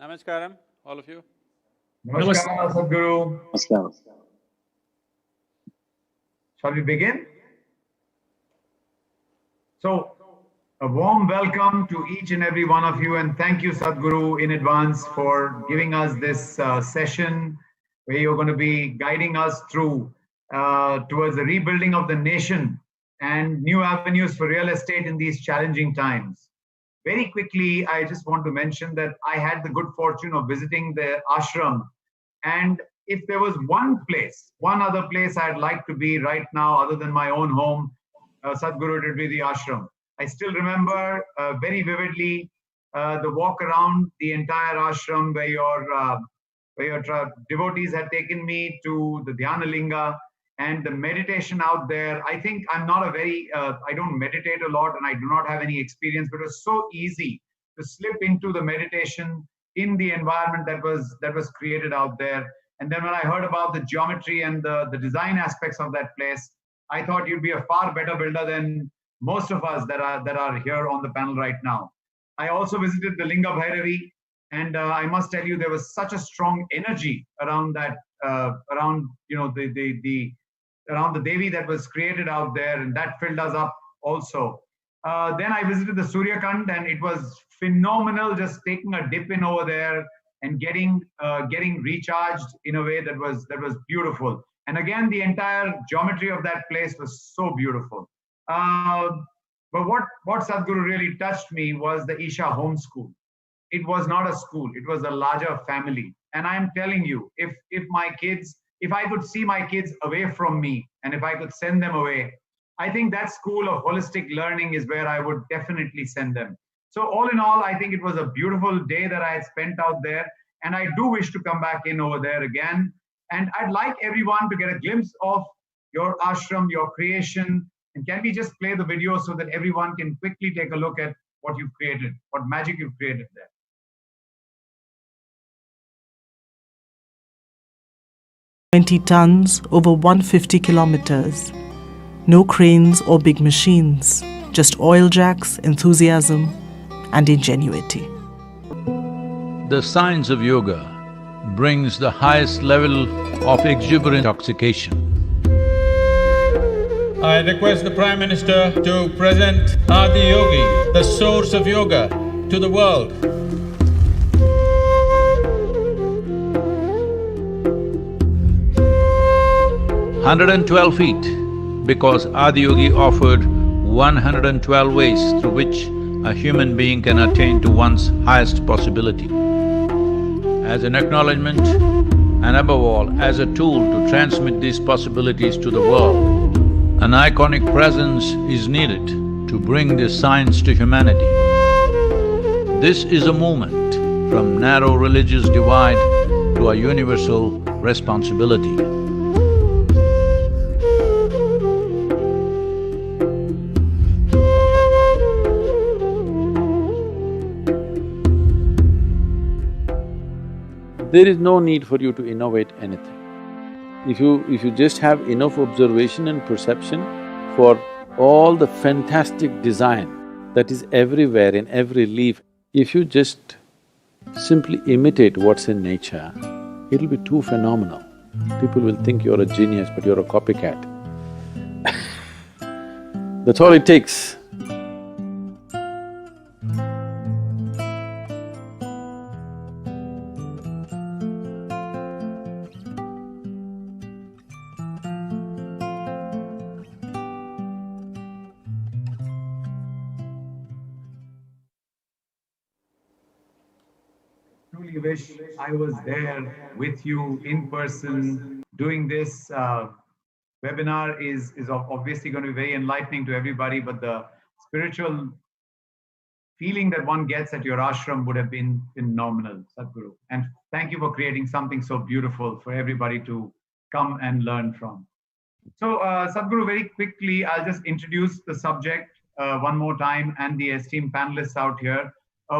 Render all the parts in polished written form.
Namaskaram, all of you. Namaskar, Sadhguru. Namaskar. Shall we begin? So, a warm welcome to each and every one of you, and thank you, Sadhguru, in advance for giving us this session where you're going to be guiding us through towards the rebuilding of the nation and new avenues for real estate in these challenging times. Very quickly, I just want to mention that I had the good fortune of visiting the ashram, and if there was one other place I'd like to be right now other than my own home, Sadhguru, it would be the ashram. I still remember very vividly the walk around the entire ashram where your devotees had taken me to the Dhyana Linga and the meditation out there. I think I'm not I don't meditate a lot and I do not have any experience, but it was so easy to slip into the meditation in the environment that was created out there. And then when I heard about the geometry and the design aspects of that place, I thought you'd be a far better builder than most of us that are here on the panel right now. I also visited the Linga Bhairavi, and I must tell you there was such a strong energy around that, around the Devi that was created out there, and that filled us up also. Then I visited the Surya Kund, and it was phenomenal just taking a dip in over there and getting recharged in a way that was beautiful. And again, the entire geometry of that place was so beautiful. But what Sadhguru really touched me was the Isha homeschool. It was not a school, it was a larger family. And I'm telling you, if I could see my kids away from me and if I could send them away, I think that school of holistic learning is where I would definitely send them. So all in all, I think it was a beautiful day that I had spent out there, and I do wish to come back in over there again. And I'd like everyone to get a glimpse of your ashram, your creation. And can we just play the video so that everyone can quickly take a look at what you've created, what magic you've created there. 20 tons over 150 kilometers. No cranes or big machines, just oil jacks, enthusiasm, and ingenuity. The science of yoga brings the highest level of exuberant intoxication. I request the Prime Minister to present Adi Yogi, the source of yoga, to the world. 112 feet because Adiyogi offered 112 ways through which a human being can attain to one's highest possibility. As an acknowledgement and above all as a tool to transmit these possibilities to the world, an iconic presence is needed to bring this science to humanity. This is a movement from narrow religious divide to a universal responsibility. There is no need for you to innovate anything. If you just have enough observation and perception for all the fantastic design that is everywhere in every leaf, if you just simply imitate what's in nature, it'll be too phenomenal. People will think you're a genius, but you're a copycat. That's all it takes. Truly wish I was there with you in person doing this. Webinar is obviously going to be very enlightening to everybody, but the spiritual feeling that one gets at your ashram would have been phenomenal, Sadhguru. And thank you for creating something so beautiful for everybody to come and learn from. So Sadhguru, very quickly, I'll just introduce the subject one more time and the esteemed panelists out here.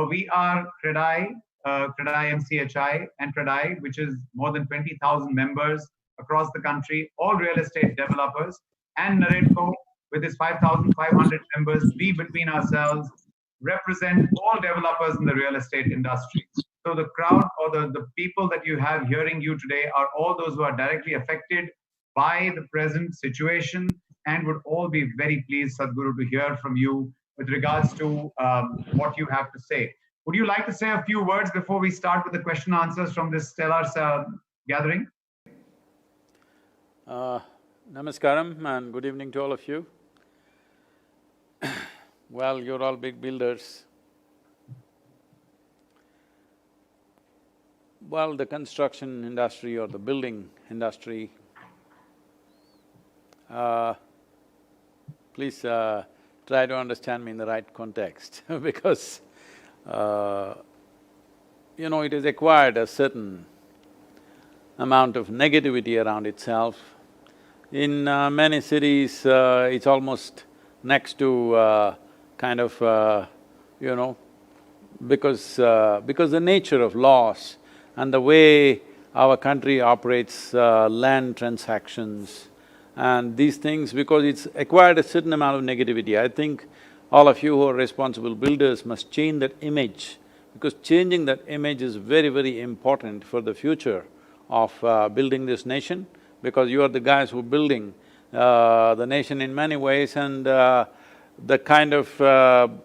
We are CREDAI-MCHI and CREDAI, which is more than 20,000 members across the country, all real estate developers, and NAREDCO with its 5,500 members. We between ourselves represent all developers in the real estate industry. So the crowd or the people that you have hearing you today are all those who are directly affected by the present situation and would all be very pleased, Sadhguru, to hear from you with regards to what you have to say. Would you like to say a few words before we start with the question answers from this stellar gathering? Namaskaram and good evening to all of you. Well, you're all big builders. Well, the construction industry or the building industry, please try to understand me in the right context because you know, it has acquired a certain amount of negativity around itself. In many cities, it's almost next to kind of, you know, because the nature of laws and the way our country operates land transactions and these things, because it's acquired a certain amount of negativity. I think all of you who are responsible builders must change that image, because changing that image is very, very important for the future of building this nation, because you are the guys who are building the nation in many ways, and the kind of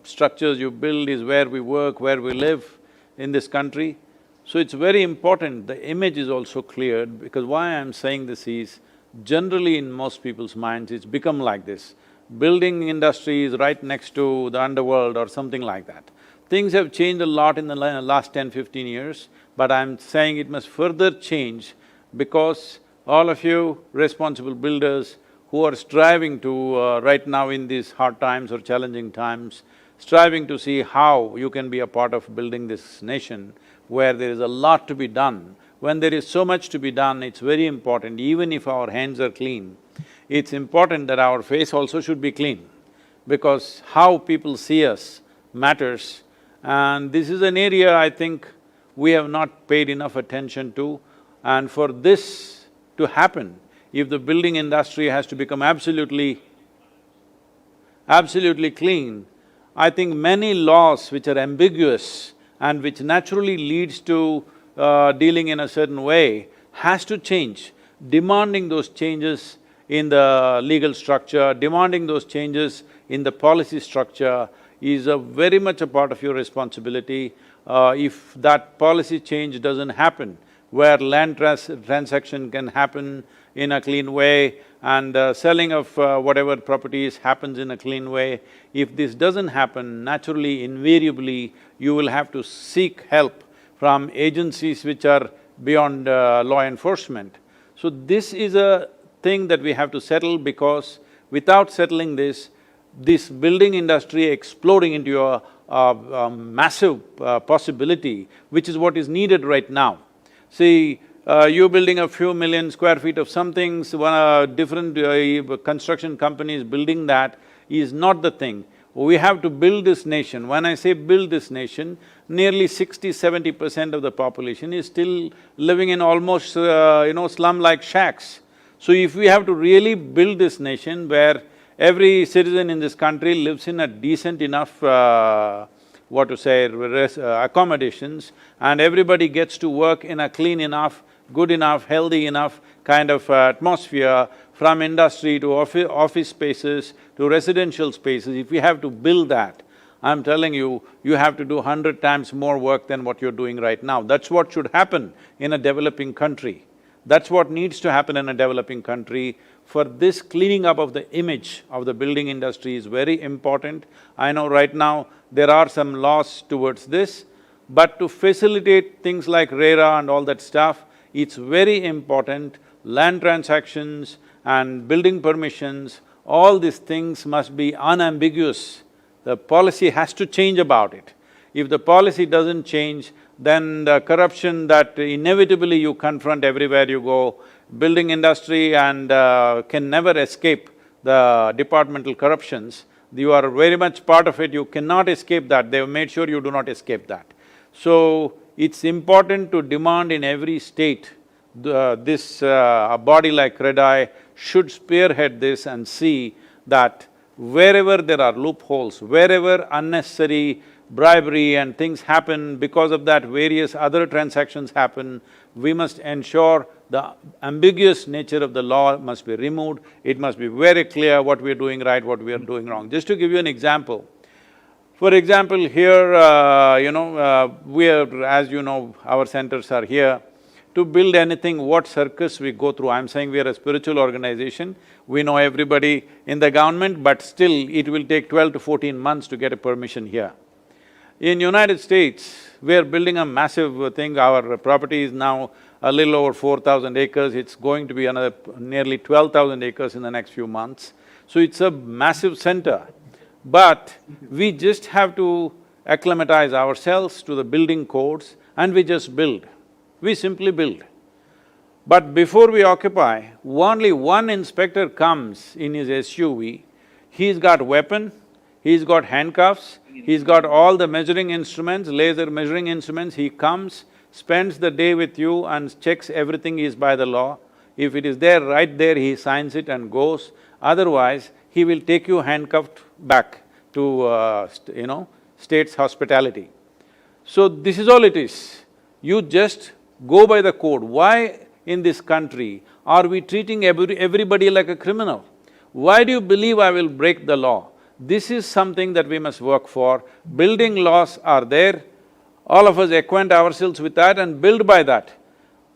structures you build is where we work, where we live in this country. So it's very important, the image is also cleared, because why I'm saying this is, generally in most people's minds, it's become like this. Building industry is right next to the underworld or something like that. Things have changed a lot in the last 10-15 years, but I'm saying it must further change because all of you responsible builders who are striving to, right now in these hard times or challenging times, striving to see how you can be a part of building this nation where there is a lot to be done. When there is so much to be done, it's very important, even if our hands are clean, it's important that our face also should be clean, because how people see us matters. And this is an area I think we have not paid enough attention to, and for this to happen, if the building industry has to become absolutely clean, I think many laws which are ambiguous and which naturally leads to dealing in a certain way has to change. Demanding those changes in the legal structure, demanding those changes in the policy structure is very much a part of your responsibility. If that policy change doesn't happen, where land transaction can happen in a clean way and selling of whatever properties happens in a clean way. If this doesn't happen, naturally, invariably, you will have to seek help from agencies which are beyond law enforcement. So this is a thing that we have to settle, because without settling this building industry exploding into a massive possibility, which is what is needed right now. See, you're building a few million square feet of something, so different construction companies building that is not the thing. We have to build this nation. When I say build this nation, nearly 60–70% of the population is still living in almost slum-like shacks. So if we have to really build this nation where every citizen in this country lives in a decent enough accommodations, and everybody gets to work in a clean enough, good enough, healthy enough kind of atmosphere, from industry to office spaces to residential spaces, if we have to build that, I'm telling you, you have to do 100 times more work than what you're doing right now. That's what should happen in a developing country. That's what needs to happen in a developing country. For this cleaning up of the image of the building industry is very important. I know right now there are some laws towards this, but to facilitate things like RERA and all that stuff, it's very important. Land transactions and building permissions, all these things must be unambiguous. The policy has to change about it. If the policy doesn't change, then the corruption that inevitably you confront everywhere you go, building industry and can never escape the departmental corruptions. You are very much part of it, you cannot escape that, they've made sure you do not escape that. So, it's important to demand in every state, a body like CREDAI should spearhead this and see that wherever there are loopholes, wherever unnecessary bribery and things happen, because of that various other transactions happen, we must ensure the ambiguous nature of the law must be removed. It must be very clear what we are doing right, what we are doing wrong. Just to give you an example, for example, here, we are… as you know, our centers are here. To build anything, what circus we go through, I'm saying we are a spiritual organization, we know everybody in the government, but still it will take 12 to 14 months to get a permission here. In United States, we are building a massive thing, our property is now a little over 4,000 acres, it's going to be another nearly 12,000 acres in the next few months. So it's a massive center, but we just have to acclimatize ourselves to the building codes and we just build. We simply build. But before we occupy, only one inspector comes in his SUV, he's got weapon, he's got handcuffs, he's got all the measuring instruments, laser measuring instruments, he comes, spends the day with you and checks everything is by the law. If it is there, right there, he signs it and goes. Otherwise, he will take you handcuffed back to, state's hospitality. So this is all it is. You just go by the code. Why in this country are we treating everybody like a criminal? Why do you believe I will break the law? This is something that we must work for. Building laws are there, all of us acquaint ourselves with that and build by that.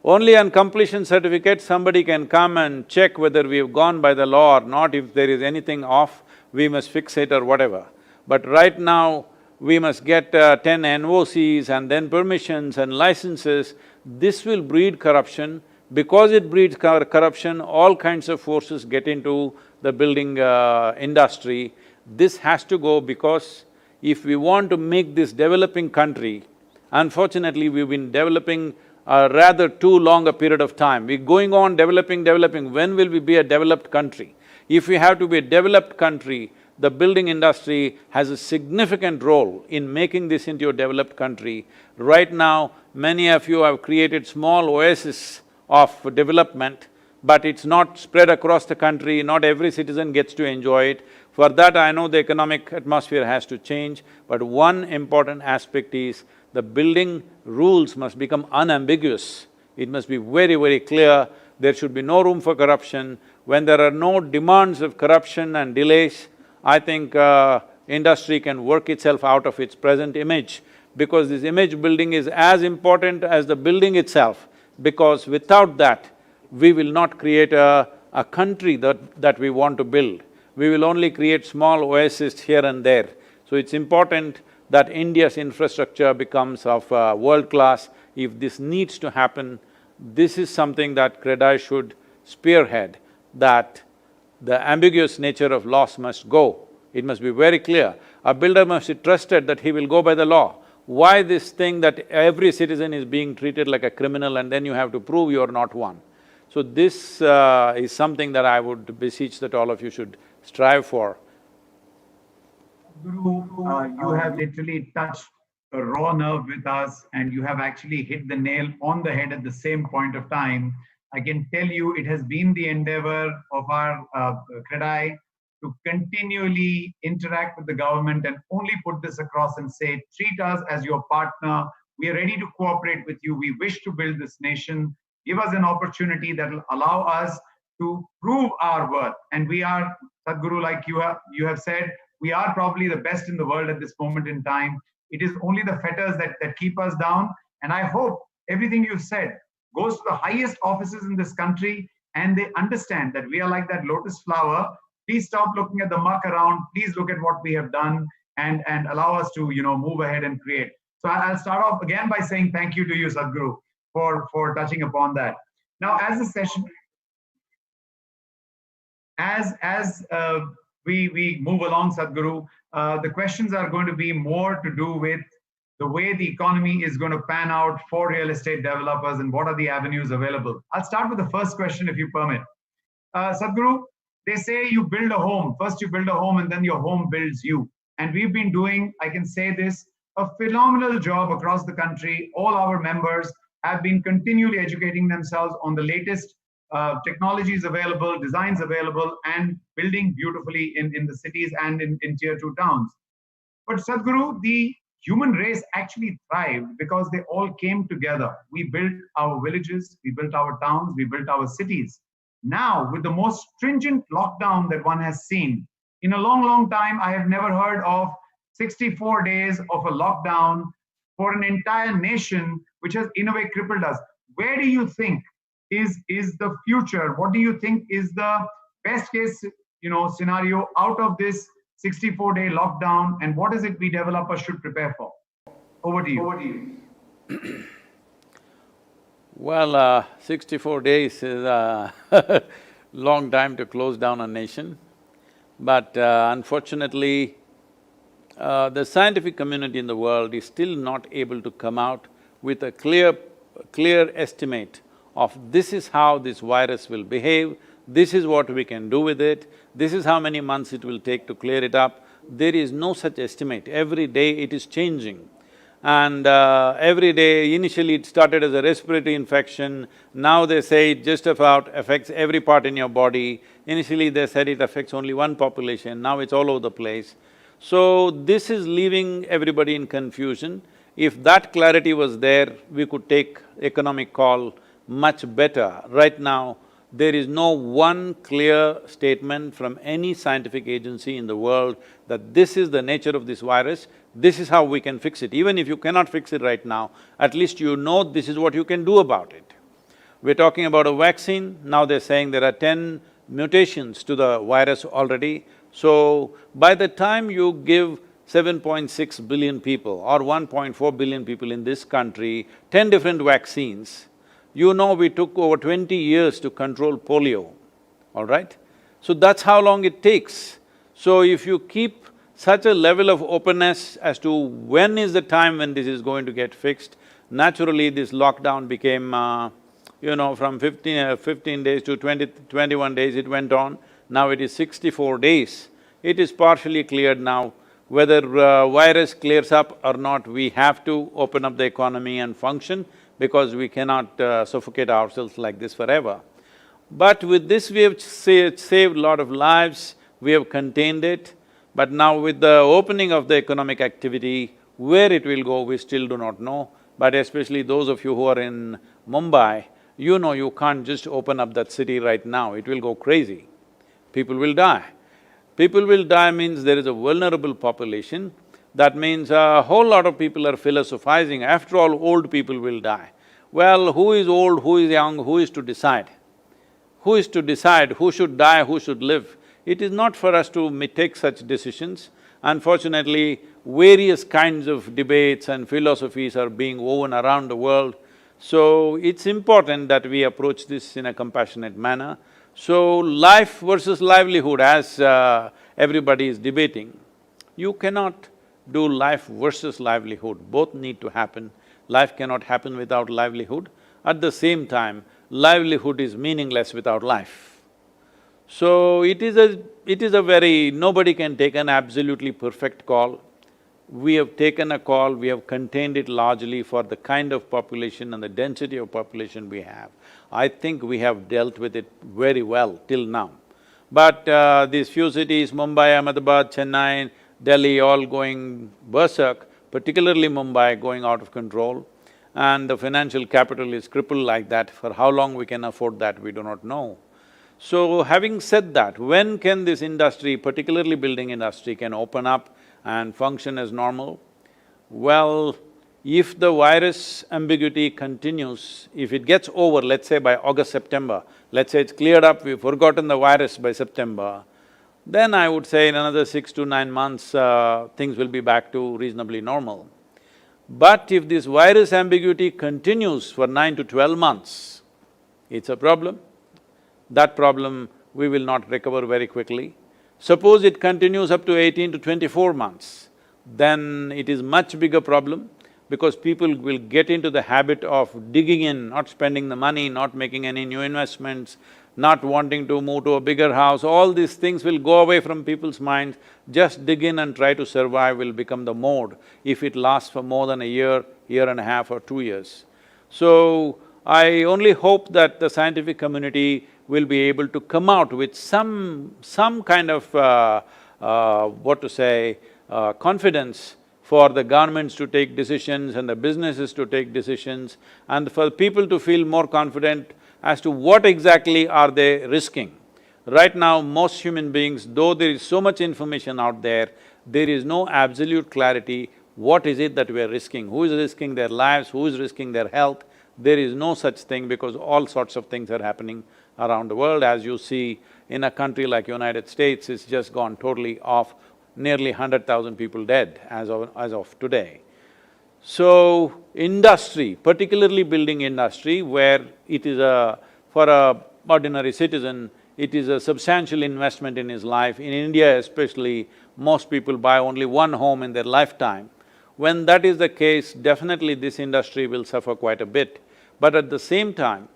Only on completion certificate, somebody can come and check whether we've gone by the law or not. If there is anything off, we must fix it or whatever. But right now, we must get 10 NOCs and then permissions and licenses. This will breed corruption. Because it breeds corruption, all kinds of forces get into the building industry. This has to go, because if we want to make this developing country, unfortunately we've been developing a rather too long a period of time. We're going on developing, when will we be a developed country? If we have to be a developed country, the building industry has a significant role in making this into a developed country. Right now, many of you have created small oases of development, but it's not spread across the country, not every citizen gets to enjoy it. For that, I know the economic atmosphere has to change, but one important aspect is the building rules must become unambiguous. It must be very, very clear. There should be no room for corruption. When there are no demands of corruption and delays, I think industry can work itself out of its present image, because this image building is as important as the building itself. because without that, we will not create a country that we want to build. We will only create small oases here and there. So it's important that India's infrastructure becomes of world class. If this needs to happen, this is something that CREDAI should spearhead, that the ambiguous nature of laws must go. It must be very clear. A builder must be trusted that he will go by the law. Why this thing that every citizen is being treated like a criminal and then you have to prove you are not one? So this is something that I would beseech that all of you should strive for. Guru, you have literally touched a raw nerve with us, and you have actually hit the nail on the head at the same point of time. I can tell you it has been the endeavor of our CREDAI to continually interact with the government and only put this across and say, treat us as your partner. We are ready to cooperate with you. We wish to build this nation. Give us an opportunity that will allow us to prove our worth. And we are, Sadhguru, like you have said, we are probably the best in the world at this moment in time. It is only the fetters that keep us down. And I hope everything you've said goes to the highest offices in this country and they understand that we are like that lotus flower. Please stop looking at the muck around. Please look at what we have done and allow us to, move ahead and create. So I'll start off again by saying thank you to you, Sadhguru, for touching upon that. Now, as the session, as we move along, Sadhguru, the questions are going to be more to do with the way the economy is going to pan out for real estate developers and what are the avenues available. I'll start with the first question, if you permit. Sadhguru, they say you build a home. First you build a home and then your home builds you. And we've been doing, I can say this, a phenomenal job across the country. All our members have been continually educating themselves on the latest technologies available, designs available, and building beautifully in the cities and in tier 2 towns. But Sadhguru, the human race actually thrived because they all came together. We built our villages, we built our towns, we built our cities. Now, with the most stringent lockdown that one has seen, in a long, long time, I have never heard of 64 days of a lockdown for an entire nation, which has in a way crippled us. Where do you think is the future? What do you think is the best case scenario out of this 64-day lockdown, and what is it we developers should prepare for? Over to you. Well, 64 days is a long time to close down a nation, but unfortunately, the scientific community in the world is still not able to come out with a clear estimate of this is how this virus will behave, this is what we can do with it, this is how many months it will take to clear it up. There is no such estimate. Every day it is changing. And every day, initially it started as a respiratory infection, now they say it just about affects every part in your body. Initially they said it affects only one population, now it's all over the place. So this is leaving everybody in confusion. If that clarity was there, we could take economic call much better. Right now, there is no one clear statement from any scientific agency in the world that this is the nature of this virus, this is how we can fix it. Even if you cannot fix it right now, at least you know this is what you can do about it. We're talking about a vaccine, now they're saying there are 10 mutations to the virus already. So, by the time you give 7.6 billion people or 1.4 billion people in this country 10 different vaccines, you know we took over 20 years to control polio, all right? So that's how long it takes. So if you keep such a level of openness as to when is the time when this is going to get fixed, naturally this lockdown became, from 15 days to 21 days it went on, now it is 64 days. It is partially cleared now. Whether virus clears up or not, we have to open up the economy and function because we cannot suffocate ourselves like this forever. But with this we have saved a lot of lives, we have contained it, but now with the opening of the economic activity, where it will go, we still do not know. But especially those of you who are in Mumbai, you know you can't just open up that city right now, it will go crazy. People will die. People will die means there is a vulnerable population. That means a whole lot of people are philosophizing, after all, old people will die. Well, who is old, who is young, who is to decide? Who is to decide who should die, who should live? It is not for us to take such decisions. Unfortunately, various kinds of debates and philosophies are being woven around the world. So, it's important that we approach this in a compassionate manner. So, life versus livelihood, as everybody is debating, you cannot do life versus livelihood, both need to happen. Life cannot happen without livelihood. At the same time, livelihood is meaningless without life. So, it is a very… nobody can take an absolutely perfect call. We have taken a call, we have contained it largely for the kind of population and the density of population we have. I think we have dealt with it very well till now. But these few cities, Mumbai, Ahmedabad, Chennai, Delhi, all going berserk, particularly Mumbai going out of control, and the financial capital is crippled like that. For how long we can afford that, we do not know. So, having said that, when can this industry, particularly building industry, can open up and function as normal? Well, if the virus ambiguity continues, if it gets over, let's say by August, September, let's say it's cleared up, we've forgotten the virus by September, then I would say in another 6 to 9 months, things will be back to reasonably normal. But if this virus ambiguity continues for 9 to 12 months, it's a problem. That problem we will not recover very quickly. Suppose it continues up to 18 to 24 months, then it is much bigger problem because people will get into the habit of digging in, not spending the money, not making any new investments, not wanting to move to a bigger house. All these things will go away from people's minds. Just dig in and try to survive will become the mode if it lasts for more than a year, year and a half or 2 years. So, I only hope that the scientific community will be able to come out with some kind of, confidence for the governments to take decisions and the businesses to take decisions, and for people to feel more confident as to what exactly are they risking. Right now, most human beings, though there is so much information out there is no absolute clarity what is it that we are risking, who is risking their lives, who is risking their health. There is no such thing because all sorts of things are happening around the world. As you see, in a country like United States, it's just gone totally off, nearly 100,000 people dead as of today. So, industry, particularly building industry, where it is for a ordinary citizen, it is a substantial investment in his life. In India especially, most people buy only one home in their lifetime. When that is the case, definitely this industry will suffer quite a bit. But at the same time,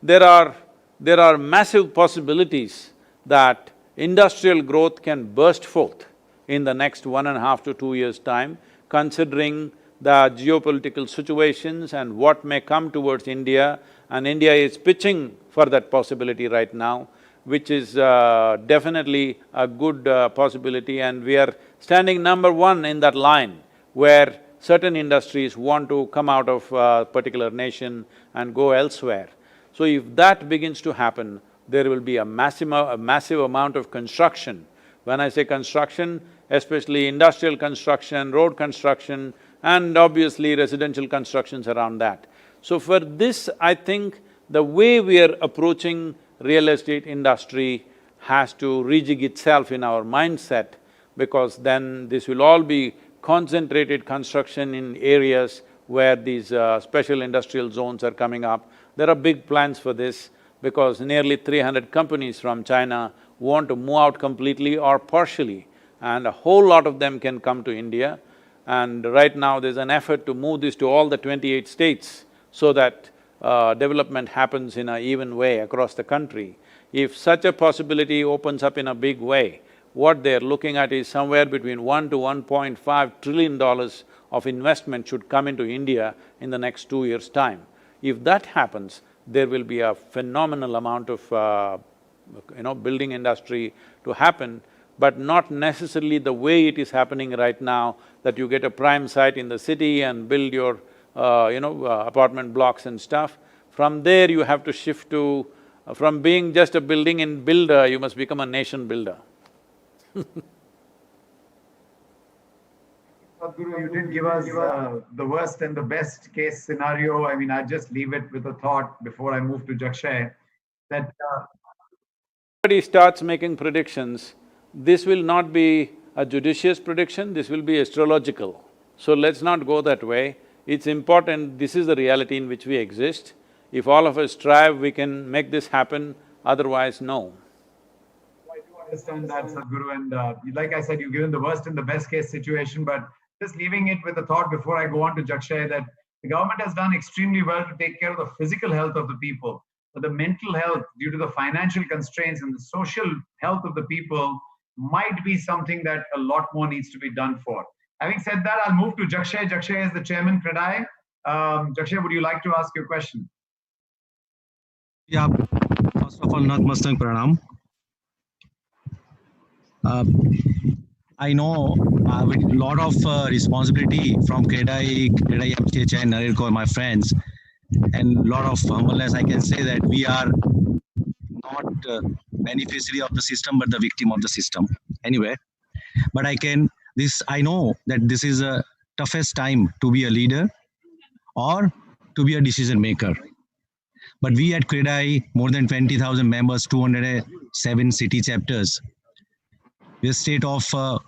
there are massive possibilities that industrial growth can burst forth in the next 1.5 to 2 years' time, considering the geopolitical situations and what may come towards India, and India is pitching for that possibility right now, which is definitely a good possibility, and we are standing number one in that line where certain industries want to come out of a particular nation and go elsewhere. So if that begins to happen, there will be a massive amount of construction. When I say construction, especially industrial construction, road construction, and obviously residential constructions around that. So for this, I think the way we are approaching real estate industry has to rejig itself in our mindset, because then this will all be concentrated construction in areas where these special industrial zones are coming up. There are big plans for this because nearly 300 companies from China want to move out completely or partially, and a whole lot of them can come to India. And right now there's an effort to move this to all the 28 states so that development happens in an even way across the country. If such a possibility opens up in a big way, what they're looking at is somewhere between $1 to $1.5 trillion of investment should come into India in the next 2 years' time. If that happens, there will be a phenomenal amount of building industry to happen, but not necessarily the way it is happening right now, that you get a prime site in the city and build your apartment blocks and stuff. From there you have to shift to… from being just a building and builder, you must become a nation builder. Sadhguru, you didn't give us the worst and the best case scenario. I mean, I just leave it with a thought before I move to Jakshay that Somebody starts making predictions, this will not be a judicious prediction, this will be astrological. So let's not go that way. It's important, this is the reality in which we exist. If all of us strive, we can make this happen, otherwise, no. I do understand that, Sadhguru, and like I said, you've given the worst and the best case situation, but just leaving it with a thought before I go on to Jakshay that the government has done extremely well to take care of the physical health of the people, but the mental health due to the financial constraints and the social health of the people might be something that a lot more needs to be done for. Having said that, I'll move to Jakshay. Jakshay is the chairman, CREDAI. Jakshay, would you like to ask your question? Yeah, first of all, Namaste Pranam. I know with a lot of responsibility from CREDAI-MCHI and NAREDCO, my friends, and a lot of humbleness, I can say that we are not beneficiary of the system, but the victim of the system. Anyway, but I know that this is a toughest time to be a leader or to be a decision maker. But we at CREDAI, more than 20,000 members, 207 city chapters, a state of a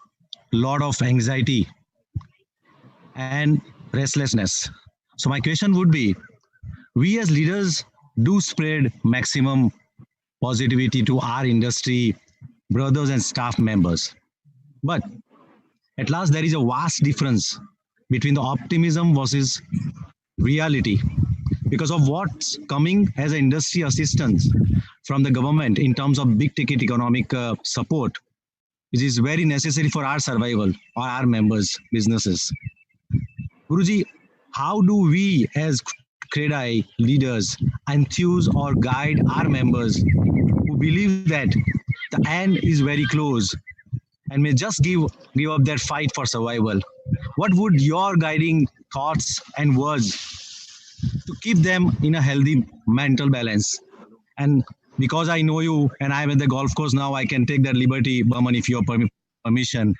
lot of anxiety and restlessness. So my question would be, we as leaders do spread maximum positivity to our industry, brothers and staff members. But at last, there is a vast difference between the optimism versus reality because of what's coming as an industry assistance from the government in terms of big ticket economic support, which is very necessary for our survival or our members' businesses. Guruji, how do we as CREDAI leaders enthuse or guide our members who believe that the end is very close and may just give up their fight for survival? What would your guiding thoughts and words to keep them in a healthy mental balance? And because I know you and I'm at the golf course now, I can take that liberty, Burman, if you have permission.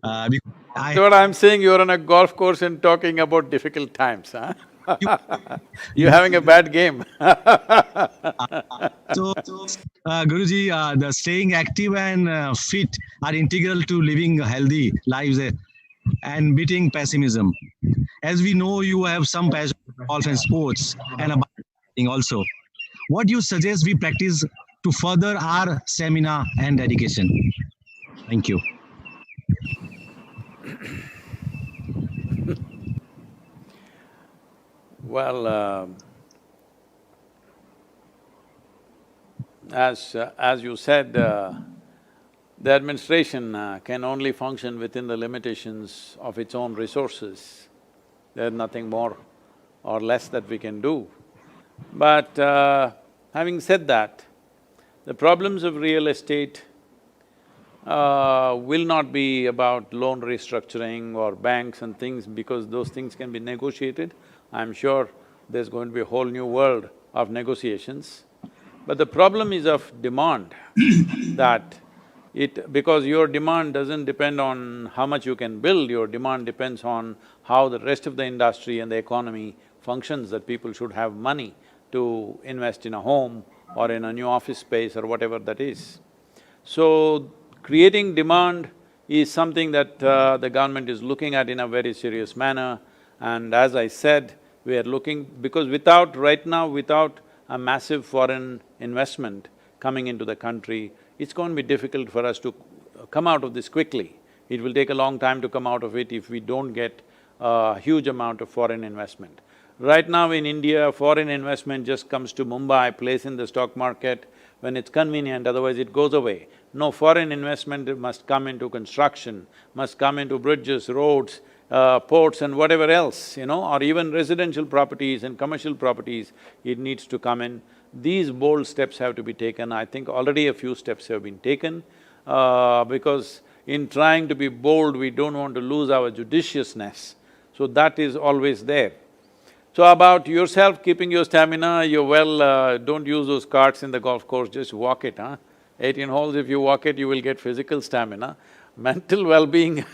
What I'm saying, you're on a golf course and talking about difficult times, huh? You're having a bad game. So, Guruji, the staying active and fit are integral to living healthy lives and beating pessimism. As we know, you have some passion for golf and sports and about also. What do you suggest we practice to further our stamina and dedication? Thank you. Well, as you said, the administration can only function within the limitations of its own resources. There's nothing more or less that we can do. But having said that, the problems of real estate will not be about loan restructuring or banks and things because those things can be negotiated. I'm sure there's going to be a whole new world of negotiations. But the problem is of demand that because your demand doesn't depend on how much you can build, your demand depends on how the rest of the industry and the economy functions, that people should have money to invest in a home or in a new office space or whatever that is. So, creating demand is something that the government is looking at in a very serious manner. And as I said, we are looking… because right now, without a massive foreign investment coming into the country, it's going to be difficult for us to come out of this quickly. It will take a long time to come out of it if we don't get a huge amount of foreign investment. Right now in India, foreign investment just comes to Mumbai, plays in the stock market when it's convenient, otherwise it goes away. No, foreign investment must come into construction, must come into bridges, roads, ports and whatever else, or even residential properties and commercial properties, it needs to come in. These bold steps have to be taken. I think already a few steps have been taken, because in trying to be bold, we don't want to lose our judiciousness. So that is always there. So about yourself, keeping your stamina, don't use those carts in the golf course, just walk it, huh? 18 holes, if you walk it, you will get physical stamina. Mental well-being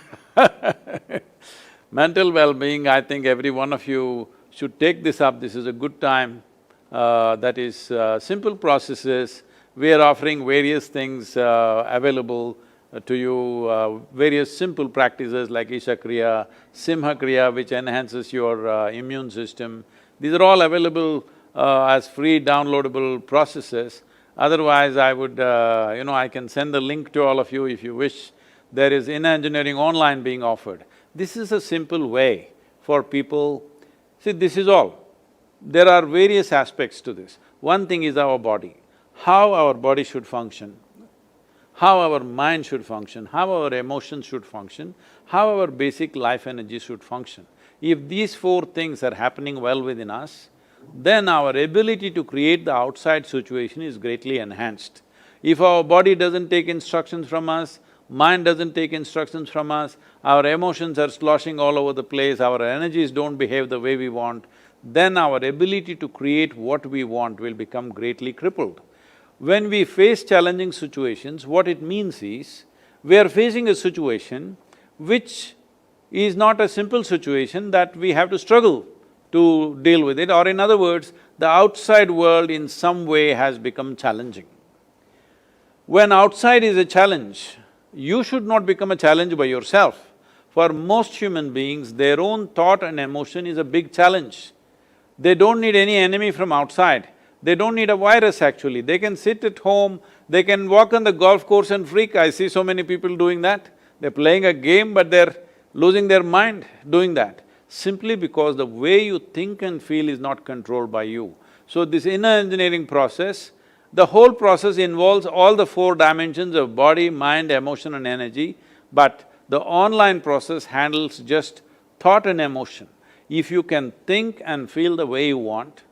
Mental well-being, I think every one of you should take this up. This is a good time. That is simple processes. We are offering various things available to you, various simple practices like Isha Kriya, Simha Kriya, which enhances your immune system. These are all available as free downloadable processes. Otherwise, I would… I can send the link to all of you if you wish. There is inner engineering online being offered. This is a simple way for people… See, this is all. There are various aspects to this. One thing is our body, how our body should function, how our mind should function, how our emotions should function, how our basic life energy should function. If these four things are happening well within us, then our ability to create the outside situation is greatly enhanced. If our body doesn't take instructions from us, mind doesn't take instructions from us, our emotions are sloshing all over the place, our energies don't behave the way we want, then our ability to create what we want will become greatly crippled. When we face challenging situations, what it means is, we are facing a situation which is not a simple situation that we have to struggle to deal with it, or in other words, the outside world in some way has become challenging. When outside is a challenge, you should not become a challenge by yourself. For most human beings, their own thought and emotion is a big challenge. They don't need any enemy from outside. They don't need a virus actually. They can sit at home, they can walk on the golf course and freak. I see so many people doing that. They're playing a game but they're losing their mind doing that, simply because the way you think and feel is not controlled by you. So this inner engineering process, the whole process involves all the four dimensions of body, mind, emotion and energy, but the online process handles just thought and emotion. If you can think and feel the way you want,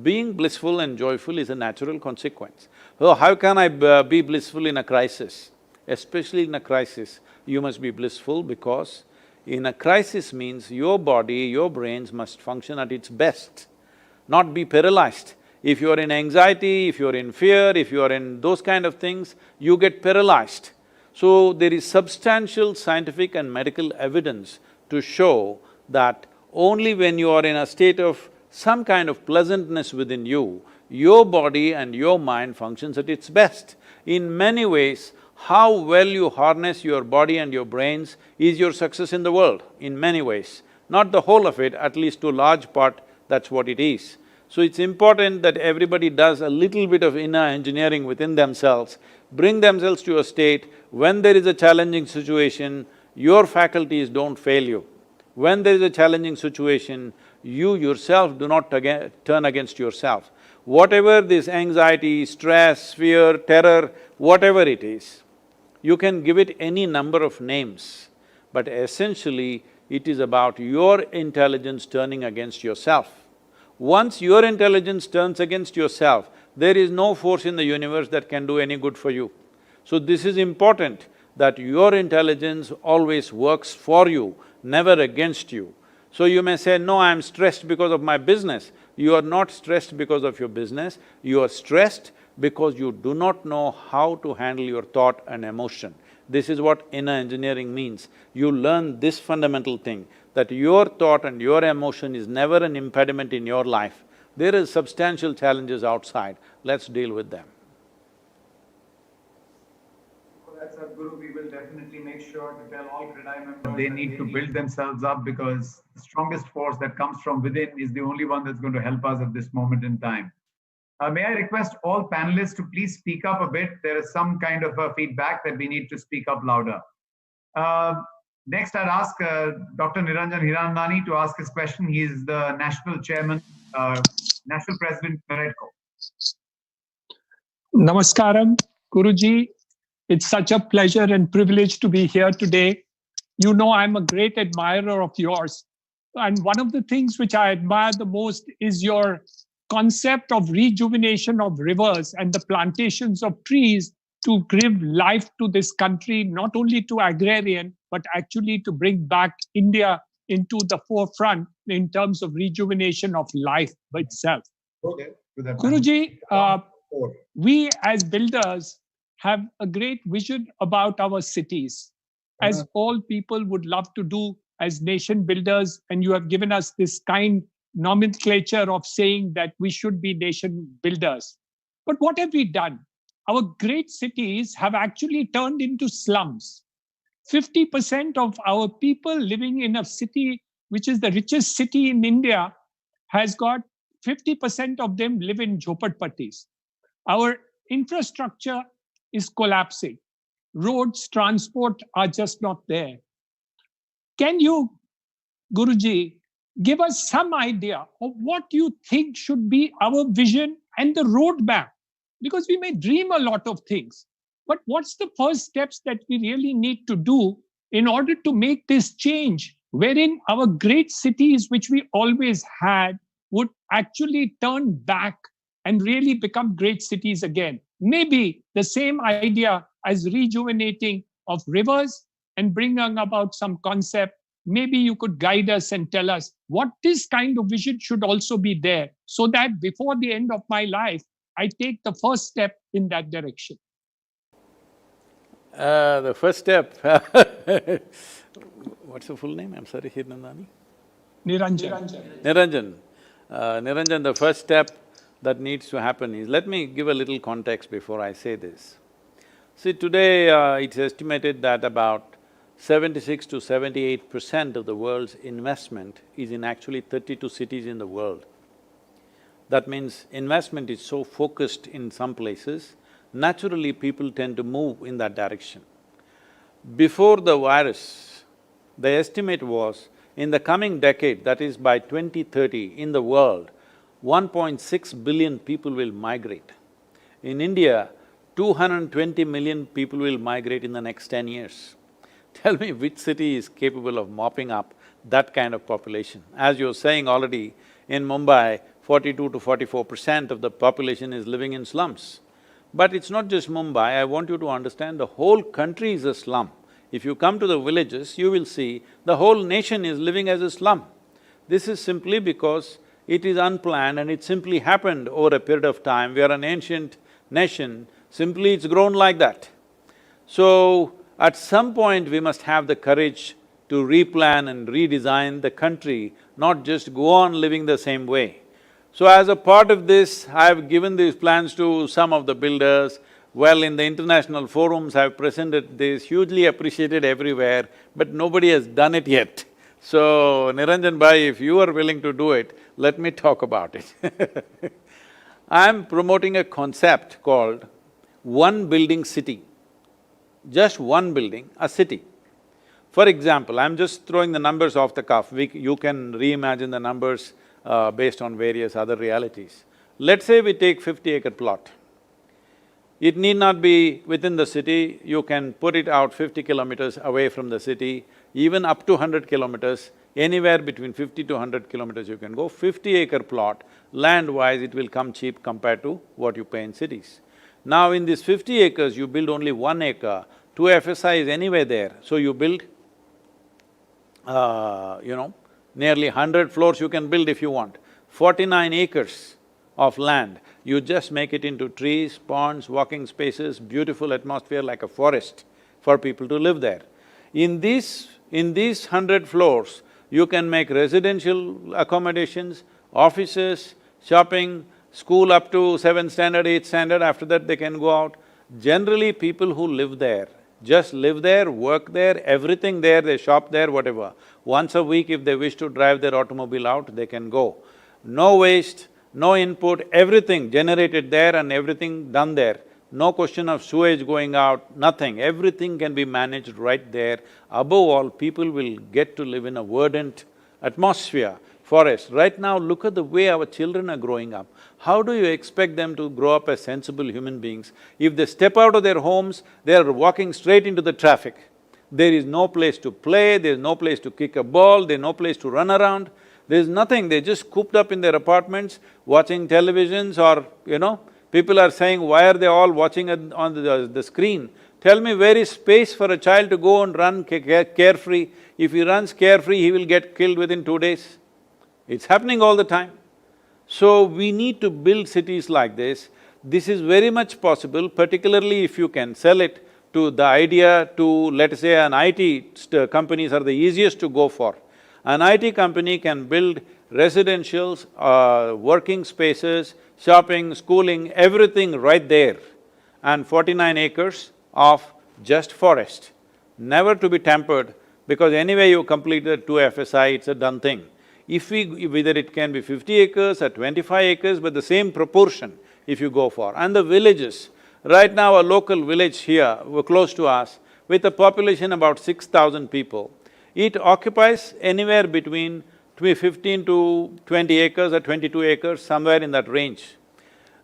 being blissful and joyful is a natural consequence. So how can I be blissful in a crisis? Especially in a crisis, you must be blissful because in a crisis means your body, your brains must function at its best, not be paralyzed. If you're in anxiety, if you're in fear, if you're in those kind of things, you get paralyzed. So there is substantial scientific and medical evidence to show that only when you are in a state of some kind of pleasantness within you, your body and your mind functions at its best. In many ways, how well you harness your body and your brains is your success in the world, in many ways. Not the whole of it, at least to a large part, that's what it is. So it's important that everybody does a little bit of inner engineering within themselves, bring themselves to a state when there is a challenging situation, your faculties don't fail you. When there is a challenging situation, you yourself do not turn against yourself. Whatever this anxiety, stress, fear, terror, whatever it is, you can give it any number of names, but essentially it is about your intelligence turning against yourself. Once your intelligence turns against yourself, there is no force in the universe that can do any good for you. So this is important, that your intelligence always works for you, never against you. So you may say, no, I'm stressed because of my business. You are not stressed because of your business, you are stressed because you do not know how to handle your thought and emotion. This is what inner engineering means. You learn this fundamental thing, that your thought and your emotion is never an impediment in your life. There are substantial challenges outside, let's deal with them. That's Sadhguru, we will definitely make sure to tell all CREDAI members they need to build themselves up, because the strongest force that comes from within is the only one that's going to help us at this moment in time. May I request all panelists to please speak up a bit? There is some kind of a feedback that we need to speak up louder. Next, I'd ask Dr. Niranjan Hiranandani to ask his question. He is the National Chairman, National President, NAREDCO. Namaskaram, Guruji. It's such a pleasure and privilege to be here today. You know, I'm a great admirer of yours. And one of the things which I admire the most is your concept of rejuvenation of rivers and the plantations of trees to give life to this country, not only to agrarian, but actually to bring back India into the forefront in terms of rejuvenation of life by itself. Okay. Guruji, we as builders have a great vision about our cities, as all people would love to do as nation builders, and you have given us this kind nomenclature of saying that we should be nation builders. But what have we done? Our great cities have actually turned into slums. 50% of our people living in a city, which is the richest city in India, has got 50% of them live in jhopatpattis. Our infrastructure is collapsing. Roads, transport are just not there. Can you, Guruji, give us some idea of what you think should be our vision and the roadmap? Because we may dream a lot of things, but what's the first steps that we really need to do in order to make this change, wherein our great cities, which we always had, would actually turn back and really become great cities again? Maybe the same idea as rejuvenating of rivers and bringing about some concept. Maybe you could guide us and tell us what this kind of vision should also be there, so that before the end of my life, I take the first step in that direction. The first step what's the full name? I'm sorry, Hirnandani? Niranjan. Niranjan. Niranjan, the first step that needs to happen is… Let me give a little context before I say this. See, today it's estimated that about 76 to 78% of the world's investment is in actually 32 cities in the world. That means investment is so focused in some places, naturally people tend to move in that direction. Before the virus, the estimate was in the coming decade, that is by 2030, in the world, 1.6 billion people will migrate. In India, 220 million people will migrate in the next 10 years. Tell me which city is capable of mopping up that kind of population? As you're saying already, in Mumbai, 42 to 44% of the population is living in slums. But it's not just Mumbai, I want you to understand the whole country is a slum. If you come to the villages, you will see the whole nation is living as a slum. This is simply because it is unplanned and it simply happened over a period of time. We are an ancient nation, simply it's grown like that. So, at some point we must have the courage to replan and redesign the country, not just go on living the same way. So as a part of this, I've given these plans to some of the builders. Well, in the international forums, I've presented this, hugely appreciated everywhere, but nobody has done it yet. So, Niranjan Bhai, if you are willing to do it, let me talk about it. I'm promoting a concept called one building city. Just one building, a city. For example, I'm just throwing the numbers off the cuff, you can reimagine the numbers based on various other realities. Let's say we take 50-acre plot. It need not be within the city, you can put it out 50 kilometers away from the city, even up to 100 kilometers, anywhere between 50 to 100 kilometers you can go. 50-acre plot, land-wise it will come cheap compared to what you pay in cities. Now in this 50 acres, you build only 1 acre, 2 FSI is anyway there, so you build, nearly 100 floors you can build if you want. 49 acres of land, you just make it into trees, ponds, walking spaces, beautiful atmosphere like a forest for people to live there. In these 100 floors, you can make residential accommodations, offices, shopping, school up to 7th standard, 8th standard, after that they can go out. Generally, people who live there, just live there, work there, everything there, they shop there, whatever. Once a week if they wish to drive their automobile out, they can go. No waste, no input, everything generated there and everything done there. No question of sewage going out, nothing, everything can be managed right there. Above all, people will get to live in a verdant atmosphere, forest. Right now, look at the way our children are growing up. How do you expect them to grow up as sensible human beings? If they step out of their homes, they are walking straight into the traffic. There is no place to play, there is no place to kick a ball, there is no place to run around. There is nothing, they're just cooped up in their apartments, watching televisions or, people are saying, why are they all watching on the screen? Tell me, where is space for a child to go and run carefree? If he runs carefree, he will get killed within 2 days. It's happening all the time. So, we need to build cities like this. This is very much possible, particularly if you can sell it to the idea to, let us say, an IT companies are the easiest to go for. An IT company can build residentials, working spaces, shopping, schooling, everything right there, and 49 acres of just forest, never to be tampered, because anyway you complete the 2 FSI, it's a done thing. Whether it can be 50 acres or 25 acres, but the same proportion if you go for. And the villages, right now a local village here, close to us, with a population about 6,000 people, it occupies anywhere between 15 to 20 acres or 22 acres, somewhere in that range.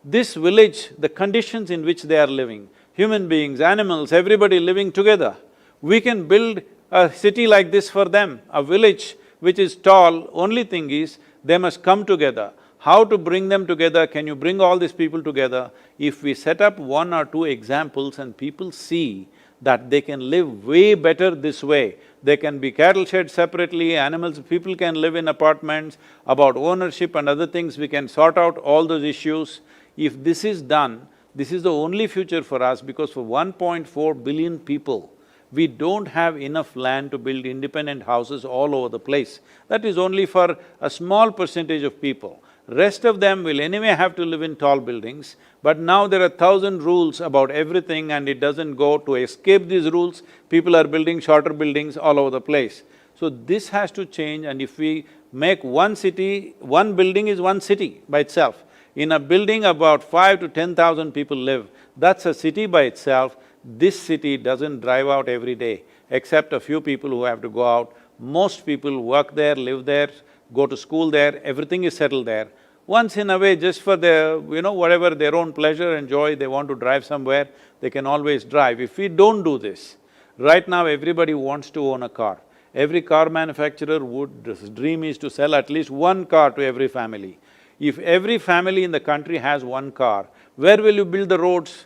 This village, the conditions in which they are living, human beings, animals, everybody living together, we can build a city like this for them, a village which is tall. Only thing is, they must come together. How to bring them together? Can you bring all these people together? If we set up 1 or 2 examples and people see that they can live way better this way, they can be cattle shed separately, animals, people can live in apartments, about ownership and other things, we can sort out all those issues. If this is done, this is the only future for us, because for 1.4 billion people, we don't have enough land to build independent houses all over the place. That is only for a small percentage of people. Rest of them will anyway have to live in tall buildings, but now there are 1,000 rules about everything and it doesn't go. To escape these rules, people are building shorter buildings all over the place. So this has to change, and if we make one city, one building is one city by itself. In a building about 5 to 10,000 people live, that's a city by itself. This city doesn't drive out every day, except a few people who have to go out. Most people work there, live there, go to school there, everything is settled there. Once in a way, just for their, whatever their own pleasure and joy, they want to drive somewhere, they can always drive. If we don't do this, right now everybody wants to own a car. Every car manufacturer his dream is to sell at least 1 car to every family. If every family in the country has 1 car, where will you build the roads?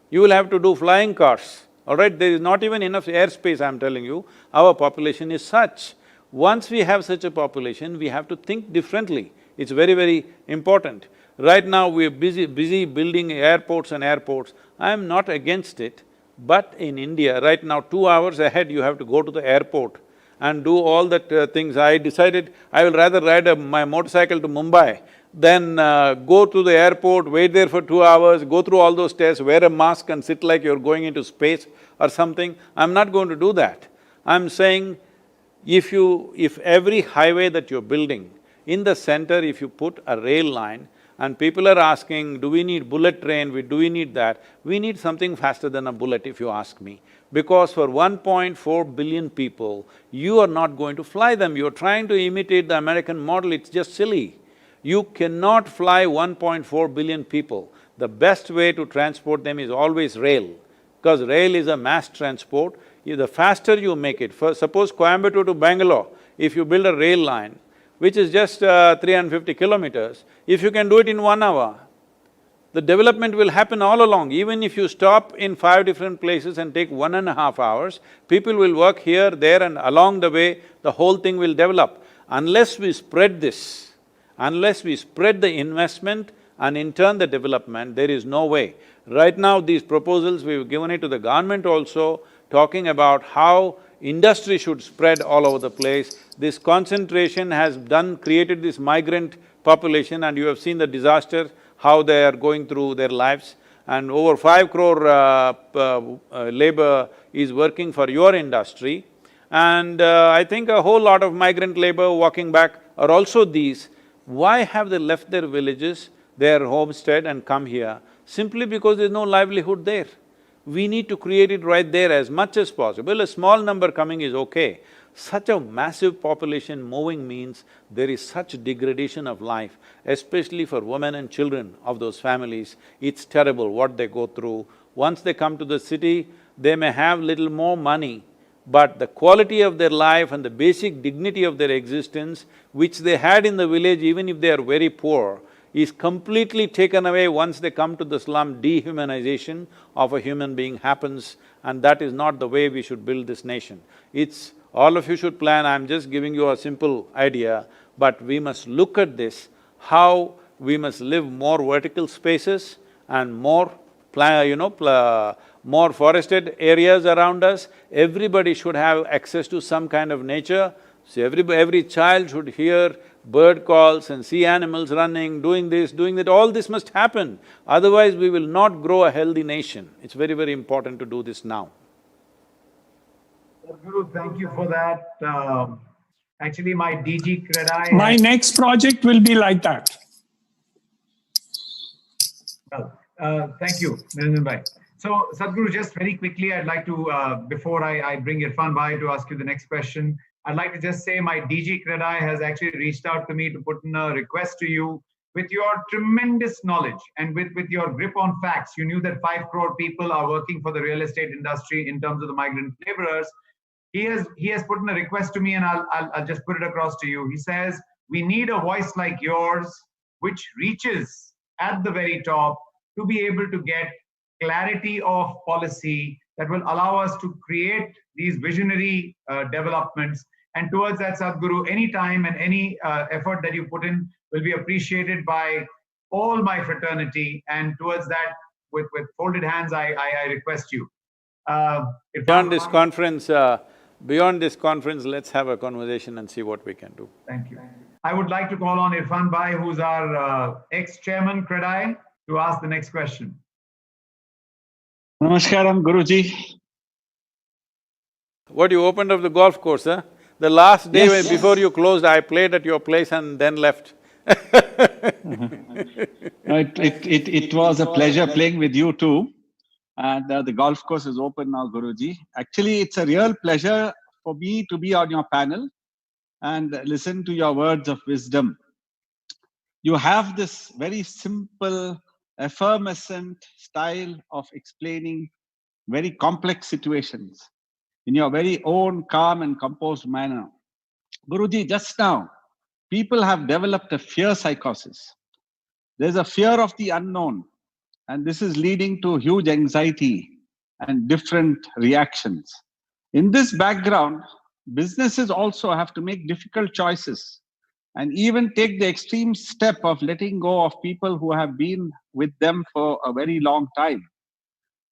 You will have to do flying cars, all right? There is not even enough airspace, I'm telling you. Our population is such. Once we have such a population, we have to think differently. It's very, very important. Right now, we're busy building airports and airports. I'm not against it, but in India, right now, 2 hours ahead, you have to go to the airport and do all that things. I decided I will rather ride my motorcycle to Mumbai than go to the airport, wait there for 2 hours, go through all those tests, wear a mask and sit like you're going into space or something. I'm not going to do that. I'm saying, if every highway that you're building, in the center if you put a rail line, and people are asking, do we need bullet train, do we need that? We need something faster than a bullet, if you ask me. Because for 1.4 billion people, you are not going to fly them. You're trying to imitate the American model, it's just silly. You cannot fly 1.4 billion people. The best way to transport them is always rail, because rail is a mass transport. The faster you make it, suppose Coimbatore to Bangalore, if you build a rail line, which is just 350 kilometers, if you can do it in 1 hour, the development will happen all along. Even if you stop in 5 different places and take 1.5 hours, people will work here, there, and along the way, the whole thing will develop. Unless we spread this, unless we spread the investment and in turn the development, there is no way. Right now, these proposals, we've given it to the government also, talking about how industry should spread all over the place. This concentration has created this migrant population, and you have seen the disaster, how they are going through their lives. And over 5 crore labor is working for your industry. And I think a whole lot of migrant labor walking back are also these. Why have they left their villages, their homestead and come here? Simply because there's no livelihood there. We need to create it right there as much as possible. A small number coming is okay. Such a massive population moving means there is such degradation of life, especially for women and children of those families. It's terrible what they go through. Once they come to the city, they may have little more money, but the quality of their life and the basic dignity of their existence, which they had in the village even if they are very poor, is completely taken away once they come to the slum. Dehumanization of a human being happens, and that is not the way we should build this nation. It's… all of you should plan, I'm just giving you a simple idea, but we must look at this, how we must live more vertical spaces and more more forested areas around us, everybody should have access to some kind of nature. So every child should hear bird calls and see animals running, doing this, doing that, all this must happen. Otherwise, we will not grow a healthy nation. It's very, very important to do this now. Sadhguru, thank you for that. Actually, my DG CREDAI… My next project will be like that. Well, thank you, Niranjan Bhai. So, Sadhguru, just very quickly, I'd like to, before I bring Irfan Bhai to ask you the next question, I'd like to just say my DG CREDAI has actually reached out to me to put in a request to you. With your tremendous knowledge and with your grip on facts, you knew that 5 crore people are working for the real estate industry in terms of the migrant laborers. He has put in a request to me, and I'll just put it across to you. He says, we need a voice like yours, which reaches at the very top to be able to get clarity of policy that will allow us to create these visionary developments. And towards that, Sadhguru, any time and any effort that you put in will be appreciated by all my fraternity. And towards that, with folded hands, I request you. Beyond this conference, let's have a conversation and see what we can do. Thank you. I would like to call on Irfan Bhai, who's our ex-chairman CREDAI, to ask the next question. Namaskaram, Guruji. What, you opened up the golf course, huh? The last day Yes. before you closed, I played at your place and then left. It was a pleasure playing with you too. And the golf course is open now, Guruji. Actually, it's a real pleasure for me to be on your panel and listen to your words of wisdom. You have this very simple, effervescent style of explaining very complex situations in your very own calm and composed manner. Guruji, just now, people have developed a fear psychosis. There's a fear of the unknown, and this is leading to huge anxiety and different reactions. In this background, businesses also have to make difficult choices and even take the extreme step of letting go of people who have been with them for a very long time.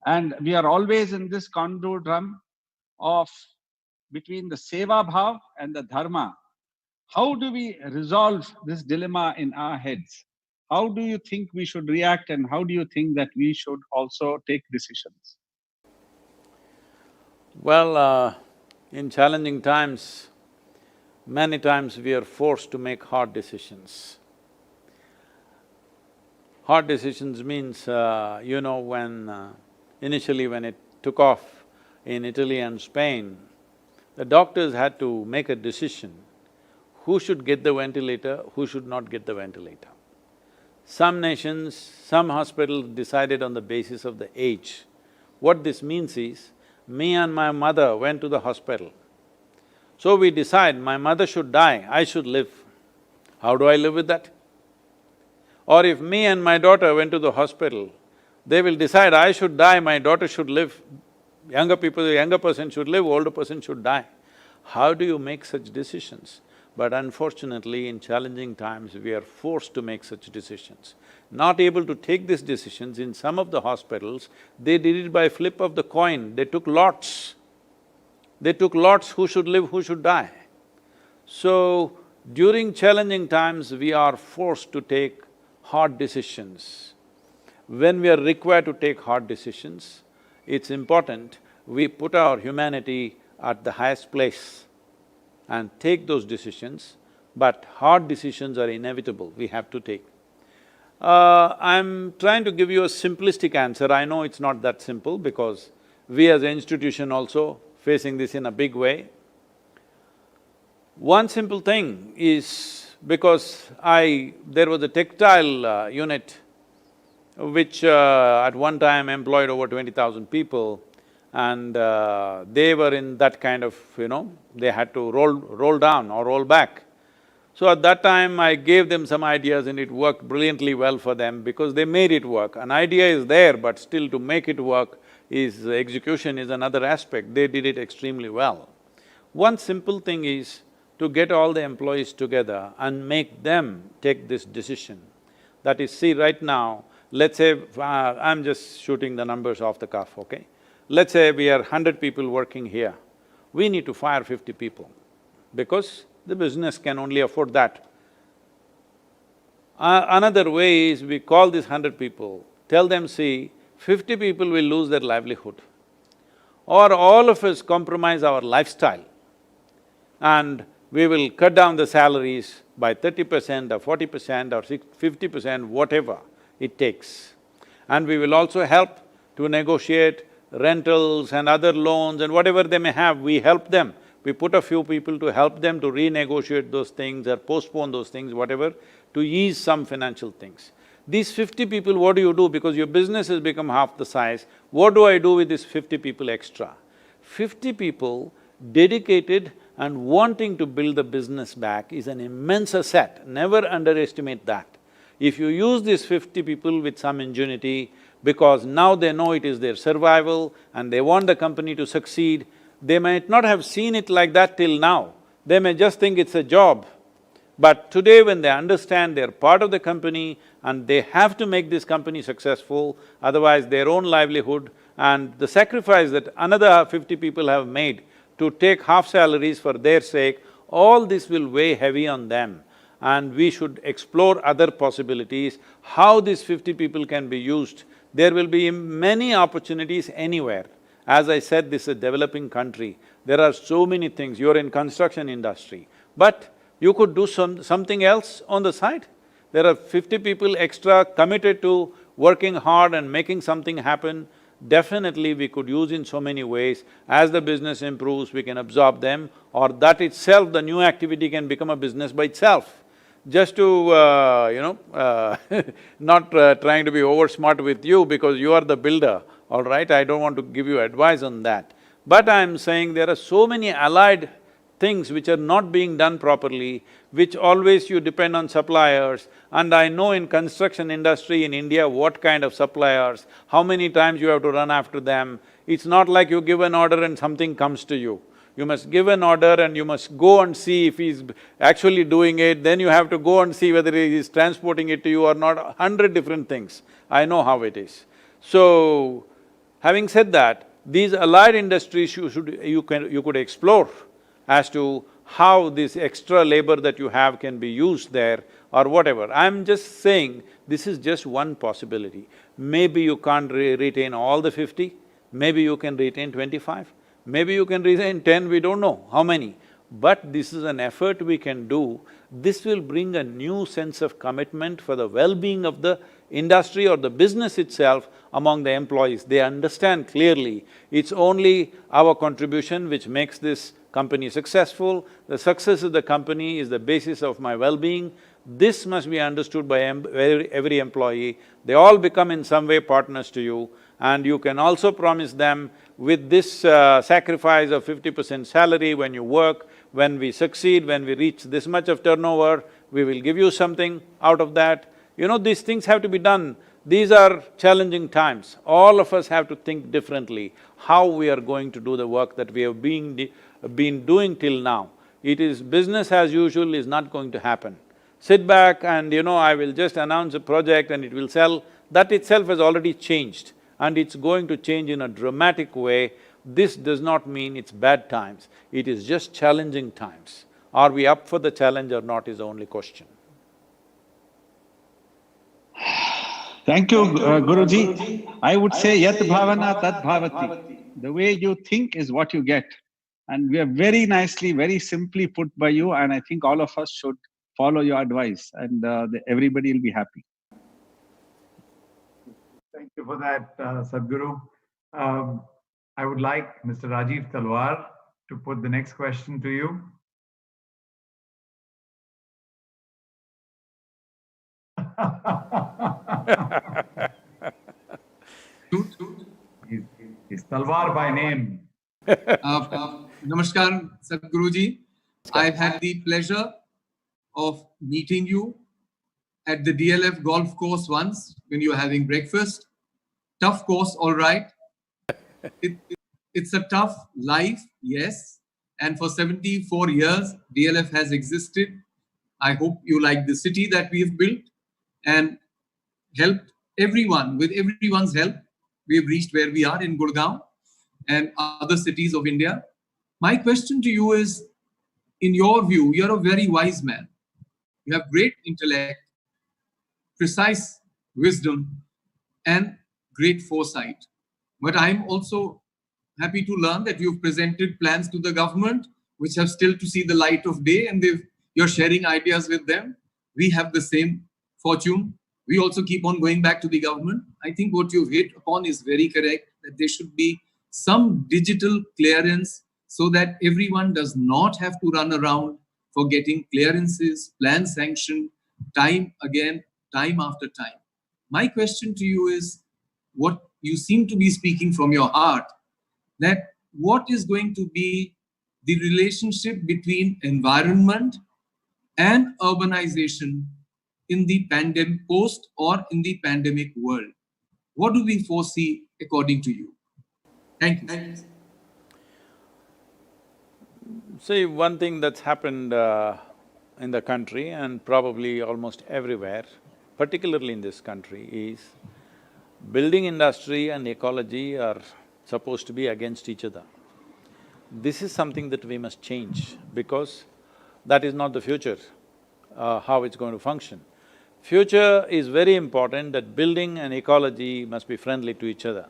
And we are always in this conundrum of between the seva bhav and the dharma. How do we resolve this dilemma in our heads? How do you think we should react, and how do you think that we should also take decisions? Well, in challenging times, many times we are forced to make hard decisions. Hard decisions means, initially when it took off in Italy and Spain, the doctors had to make a decision who should get the ventilator, who should not get the ventilator. Some nations, some hospitals decided on the basis of the age. What this means is, me and my mother went to the hospital. So we decide, my mother should die, I should live. How do I live with that? Or if me and my daughter went to the hospital, they will decide, I should die, my daughter should live. Younger people, the younger person should live, older person should die. How do you make such decisions? But unfortunately, in challenging times, we are forced to make such decisions. Not able to take these decisions, in some of the hospitals, they did it by flip of the coin, they took lots. They took lots who should live, who should die. So, during challenging times, we are forced to take hard decisions. When we are required to take hard decisions, it's important we put our humanity at the highest place and take those decisions, but hard decisions are inevitable, we have to take. I'm trying to give you a simplistic answer. I know it's not that simple because we as an institution also facing this in a big way. One simple thing is, because there was a textile unit which at one time employed over 20,000 people, and they were in that kind of, they had to roll down or roll back. So at that time, I gave them some ideas and it worked brilliantly well for them because they made it work. An idea is there, but still to make it work execution is another aspect. They did it extremely well. One simple thing is to get all the employees together and make them take this decision. That is, see, right now, let's say, I'm just shooting the numbers off the cuff, okay? let's say we are 100 people working here, we need to fire 50 people because the business can only afford that. Another way is we call these 100 people, tell them, see, 50 people will lose their livelihood, or all of us compromise our lifestyle and we will cut down the salaries by 30% or 40% or 50%, whatever it takes. And we will also help to negotiate rentals and other loans and whatever they may have, we help them. We put a few people to help them to renegotiate those things or postpone those things, whatever, to ease some financial things. These 50 people, what do you do? Because your business has become half the size, what do I do with these 50 people extra? 50 people dedicated and wanting to build the business back is an immense asset, never underestimate that. If you use these 50 people with some ingenuity, because now they know it is their survival and they want the company to succeed, they might not have seen it like that till now, they may just think it's a job. But today when they understand they're part of the company and they have to make this company successful, otherwise their own livelihood and the sacrifice that another 50 people have made to take half salaries for their sake, all this will weigh heavy on them. And we should explore other possibilities, how these 50 people can be used. There will be many opportunities anywhere. As I said, this is a developing country. There are so many things. You're in construction industry, but you could do something else on the side. There are 50 people extra committed to working hard and making something happen. Definitely we could use in so many ways. As the business improves, we can absorb them, or that itself, the new activity can become a business by itself. Just to, not trying to be over smart with you because you are the builder, all right? I don't want to give you advice on that. But I'm saying there are so many allied things which are not being done properly, which always you depend on suppliers. And I know in construction industry in India what kind of suppliers, how many times you have to run after them. It's not like you give an order and something comes to you. You must give an order and you must go and see if he's actually doing it, then you have to go and see whether he is transporting it to you or not, 100 different things. I know how it is. So, having said that, these allied industries you could explore as to how this extra labor that you have can be used there or whatever. I'm just saying, this is just one possibility. Maybe you can't retain all the 50, maybe you can retain 25, maybe you can retain 10, we don't know how many. But this is an effort we can do. This will bring a new sense of commitment for the well-being of the industry or the business itself among the employees. They understand clearly it's only our contribution which makes this company successful, the success of the company is the basis of my well-being. This must be understood by every employee. They all become in some way partners to you, and you can also promise them with this sacrifice of 50% salary when you work, when we succeed, when we reach this much of turnover, we will give you something out of that. You know, these things have to be done. These are challenging times. All of us have to think differently, how we are going to do the work that we have been doing till now. It is business as usual is not going to happen. Sit back and I will just announce a project and it will sell, that itself has already changed and it's going to change in a dramatic way. This does not mean it's bad times, it is just challenging times. Are we up for the challenge or not is the only question. Thank you, Guruji. I would say, yat bhavana tat bhavati. The way you think is what you get. And we are very nicely, very simply put by you, and I think all of us should follow your advice and everybody will be happy. Thank you for that, Sadhguru. I would like Mr. Rajiv Talwar to put the next question to you. He's Talwar by name. Namaskar, Sadhguruji. I've had the pleasure of meeting you at the DLF golf course once when you were having breakfast. Tough course, all right. It's a tough life, yes. And for 74 years, DLF has existed. I hope you like the city that we have built and helped everyone. With everyone's help, we have reached where we are in Gurgaon. and other cities of India. My question to you is, in your view, you're a very wise man. You have great intellect, precise wisdom, and great foresight. But I'm also happy to learn that you've presented plans to the government, which have still to see the light of day, and you're sharing ideas with them. We have the same fortune. We also keep on going back to the government. I think what you've hit upon is very correct, that there should be some digital clearance so that everyone does not have to run around for getting clearances, plan sanction, time again, time after time. My question to you is, what you seem to be speaking from your heart, that what is going to be the relationship between environment and urbanization in the pandemic post or in the pandemic world? What do we foresee according to you? Thank you. See, one thing that's happened in the country and probably almost everywhere, particularly in this country, is building industry and ecology are supposed to be against each other. This is something that we must change because that is not the future, how it's going to function. Future is very important, that building and ecology must be friendly to each other.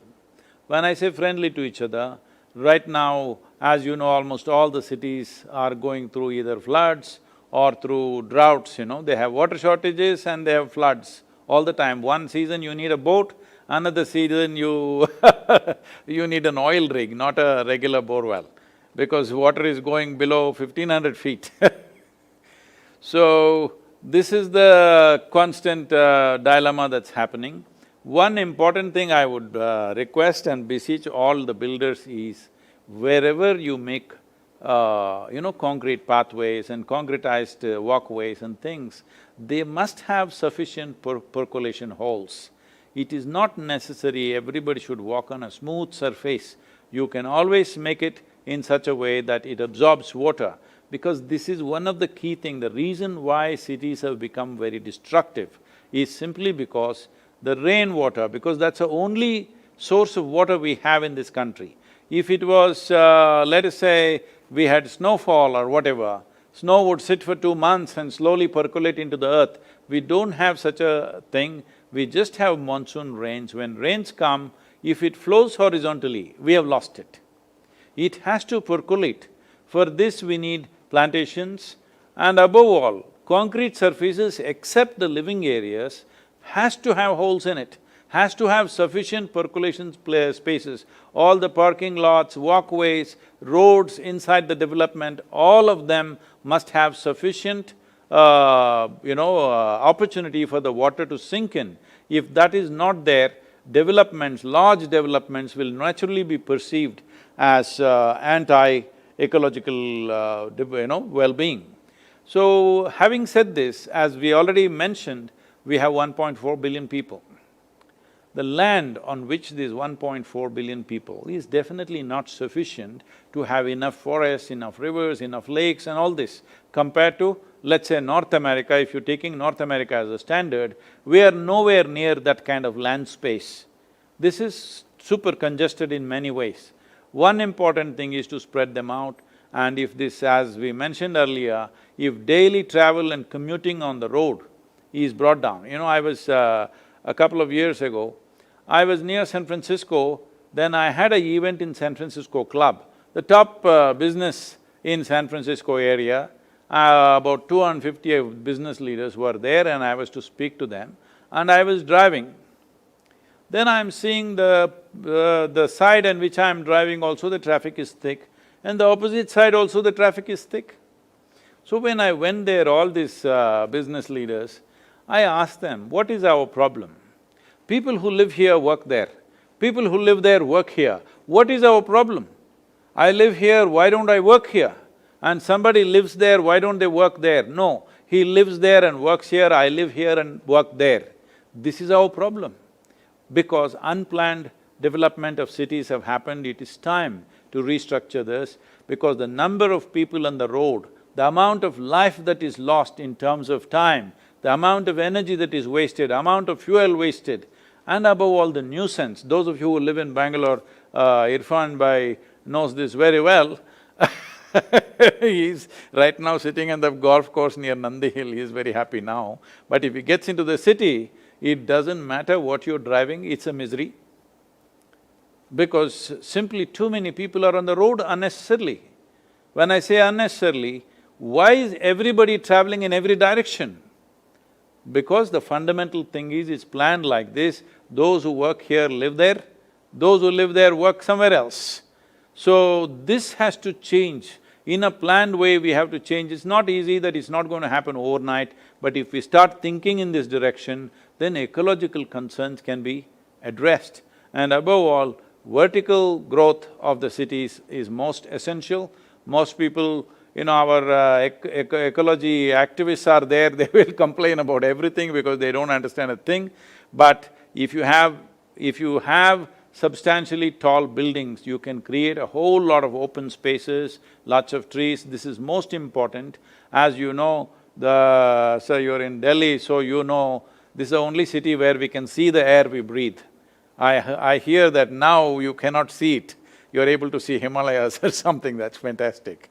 When I say friendly to each other, right now, as you know, almost all the cities are going through either floods or through droughts, they have water shortages and they have floods all the time. One season you need a boat, another season you you need an oil rig, not a regular borewell, because water is going below 1500 feet. So, this is the constant dilemma that's happening. One important thing I would request and beseech all the builders is, wherever you make concrete pathways and concretized walkways and things, they must have sufficient percolation holes. It is not necessary everybody should walk on a smooth surface. You can always make it in such a way that it absorbs water, because this is one of the key things. The reason why cities have become very destructive is simply because the rainwater, because that's the only source of water we have in this country. If it was, let us say, we had snowfall or whatever, snow would sit for 2 months and slowly percolate into the earth. We don't have such a thing, we just have monsoon rains. When rains come, if it flows horizontally, we have lost it. It has to percolate. For this we need plantations and above all, concrete surfaces except the living areas has to have holes in it, has to have sufficient percolation spaces. All the parking lots, walkways, roads inside the development, all of them must have sufficient opportunity for the water to sink in. If that is not there, developments, large developments will naturally be perceived as anti-ecological well-being. So, having said this, as we already mentioned, we have 1.4 billion people. The land on which these 1.4 billion people is definitely not sufficient to have enough forests, enough rivers, enough lakes and all this. Compared to, let's say, North America, if you're taking North America as a standard, we are nowhere near that kind of land space. This is super congested in many ways. One important thing is to spread them out, and if this, as we mentioned earlier, if daily travel and commuting on the road is brought down. I was… a couple of years ago, I was near San Francisco, then I had an event in San Francisco Club. The top business in San Francisco area, about 250 business leaders were there and I was to speak to them, and I was driving. Then I'm seeing the side on which I'm driving also the traffic is thick, and the opposite side also the traffic is thick. So when I went there, all these business leaders, I asked them, what is our problem? People who live here work there, people who live there work here. What is our problem? I live here, why don't I work here? And somebody lives there, why don't they work there? No, he lives there and works here, I live here and work there. This is our problem. Because unplanned development of cities have happened, it is time to restructure this, because the number of people on the road, the amount of life that is lost in terms of time, the amount of energy that is wasted, amount of fuel wasted, and above all the nuisance. Those of you who live in Bangalore Irfan Bhai knows this very well. He's right now sitting on the golf course near Nandi Hill, he's very happy now. But if he gets into the city, it doesn't matter what you're driving, it's a misery. Because simply too many people are on the road unnecessarily. When I say unnecessarily, why is everybody traveling in every direction? Because the fundamental thing is, it's planned like this, those who work here live there, those who live there work somewhere else. So this has to change. In a planned way, we have to change. It's not easy, that it's not going to happen overnight, but if we start thinking in this direction, then ecological concerns can be addressed. And above all, vertical growth of the cities is most essential. Most people, our ecology activists are there, they will complain about everything because they don't understand a thing. But if you have substantially tall buildings, you can create a whole lot of open spaces, lots of trees. This is most important. As you know, so you're in Delhi, so you know, this is the only city where we can see the air we breathe. I hear that now you cannot see it, you're able to see Himalayas or something, that's fantastic.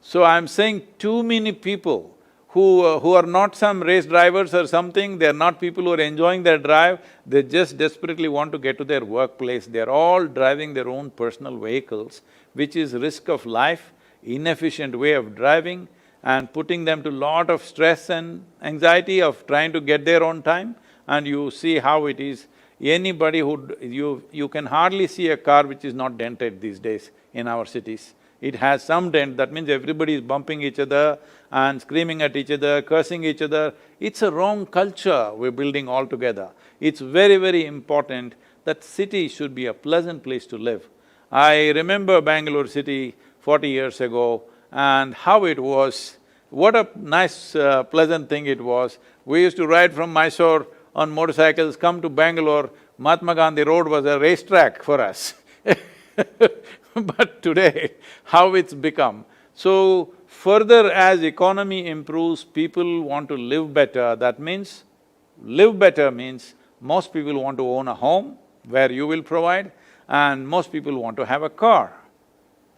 So I'm saying too many people who are not some race drivers or something, they're not people who are enjoying their drive, they just desperately want to get to their workplace. They're all driving their own personal vehicles, which is risk of life, inefficient way of driving, and putting them to lot of stress and anxiety of trying to get there on time. And you see how it is. Anybody you can hardly see a car which is not dented these days in our cities. It has some dent, that means everybody is bumping each other and screaming at each other, cursing each other. It's a wrong culture we're building altogether. It's very, very important that city should be a pleasant place to live. I remember Bangalore city 40 years ago and how it was, what a nice, pleasant thing it was. We used to ride from Mysore on motorcycles, come to Bangalore, Mahatma Gandhi Road was a racetrack for us But today, how it's become. So, further as economy improves, people want to live better, that means, live better means most people want to own a home where you will provide, and most people want to have a car.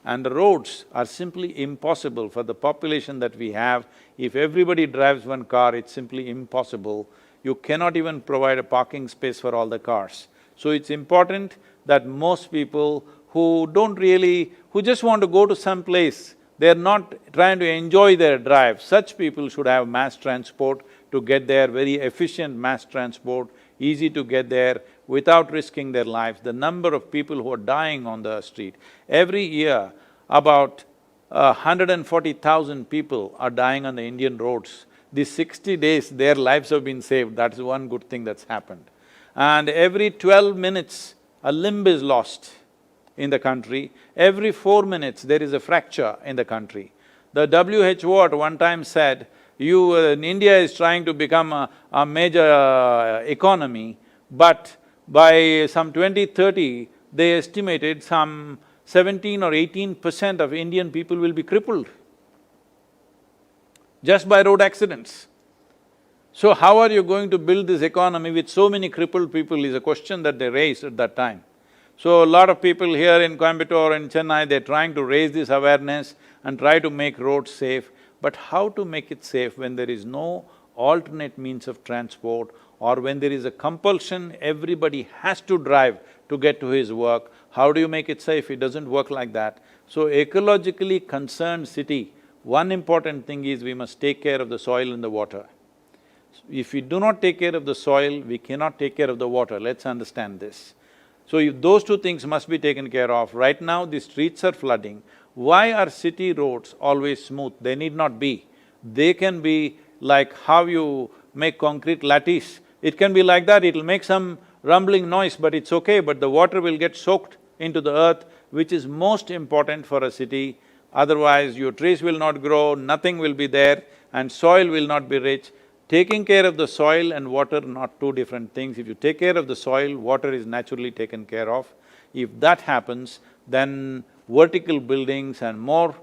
And the roads are simply impossible for the population that we have. If everybody drives one car, it's simply impossible. You cannot even provide a parking space for all the cars. So it's important that most people who just want to go to some place, they're not trying to enjoy their drive, such people should have mass transport to get there, very efficient mass transport, easy to get there without risking their lives. The number of people who are dying on the street, every year about 140,000 people are dying on the Indian roads. These 60 days, their lives have been saved, that's one good thing that's happened. And every 12 minutes, a limb is lost in the country. Every 4 minutes, there is a fracture in the country. The WHO at one time said, India is trying to become a major economy, but by some 2030, they estimated some 17 or 18% of Indian people will be crippled just by road accidents. So how are you going to build this economy with so many crippled people is a question that they raised at that time. So a lot of people here in Coimbatore and Chennai, they're trying to raise this awareness and try to make roads safe. But how to make it safe when there is no alternate means of transport, or when there is a compulsion, everybody has to drive to get to his work? How do you make it safe? It doesn't work like that. So ecologically concerned city, one important thing is we must take care of the soil and the water. If we do not take care of the soil, we cannot take care of the water, let's understand this. So if those two things must be taken care of. Right now, the streets are flooding. Why are city roads always smooth? They need not be. They can be like how you make concrete lattice. It can be like that, it'll make some rumbling noise, but it's okay, but the water will get soaked into the earth, which is most important for a city. Otherwise, your trees will not grow, nothing will be there, and soil will not be rich. Taking care of the soil and water, not two different things. If you take care of the soil, water is naturally taken care of. If that happens, then vertical buildings and more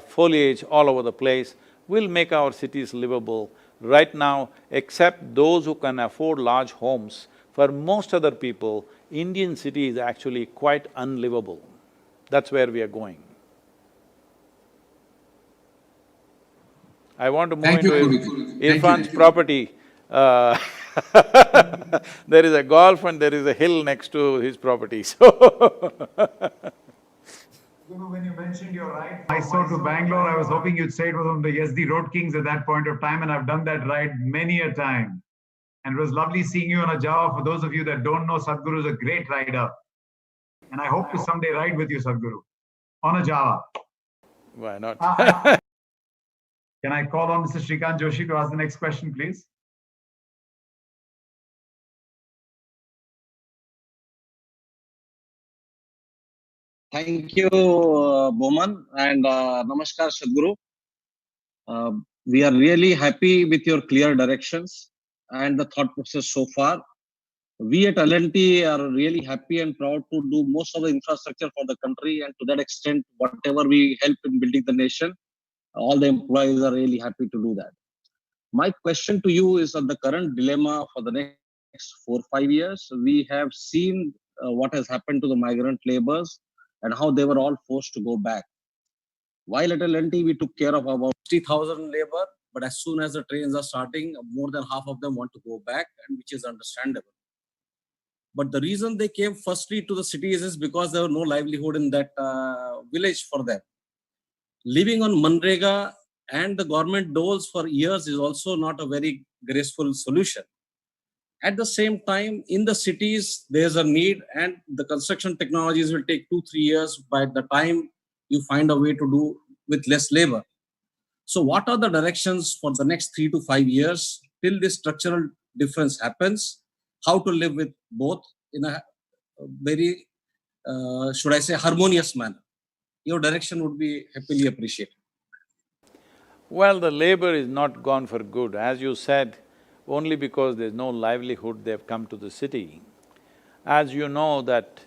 foliage all over the place will make our cities livable. Right now, except those who can afford large homes, For most other people, Indian city is actually quite unlivable. That's where we are going. I want to move Thank you, into Guruji. Irfan's Thank you. property. There is a golf and there is a hill next to his property, so Guru, when you mentioned your ride Mysore to Bangalore, I was hoping you'd say it was on the Yazdi Road Kings at that point of time, and I've done that ride many a time. And it was lovely seeing you on a Java. For those of you that don't know, Sadhguru is a great rider. And I hope to someday ride with you, Sadhguru, on a Java. why not? Can I call on Mr. Shrikant Joshi to ask the next question, please? Thank you, Bowman, and Namaskar, Sadhguru. We are really happy with your clear directions and the thought process so far. We at L&T are really happy and proud to do most of the infrastructure for the country, and to that extent, whatever we help in building the nation, all the employees are really happy to do that. My question to you is on the current dilemma for the next 4-5 years. We have seen what has happened to the migrant laborers and how they were all forced to go back. While at L&T, we took care of about 60,000 labor, but as soon as the trains are starting, more than half of them want to go back, and which is understandable. But the reason they came firstly to the cities is because there was no livelihood in that village for them. Living on Manrega and the government doles for years is also not a very graceful solution. At the same time, in the cities, there's a need, and the construction technologies will take 2-3 years by the time you find a way to do with less labor. So what are the directions for the next 3 to 5 years till this structural difference happens? How to live with both in a very, should I say, harmonious manner? Your direction would be happily appreciated. Well, the labor is not gone for good. As you said, only because there's no livelihood they've come to the city. As you know that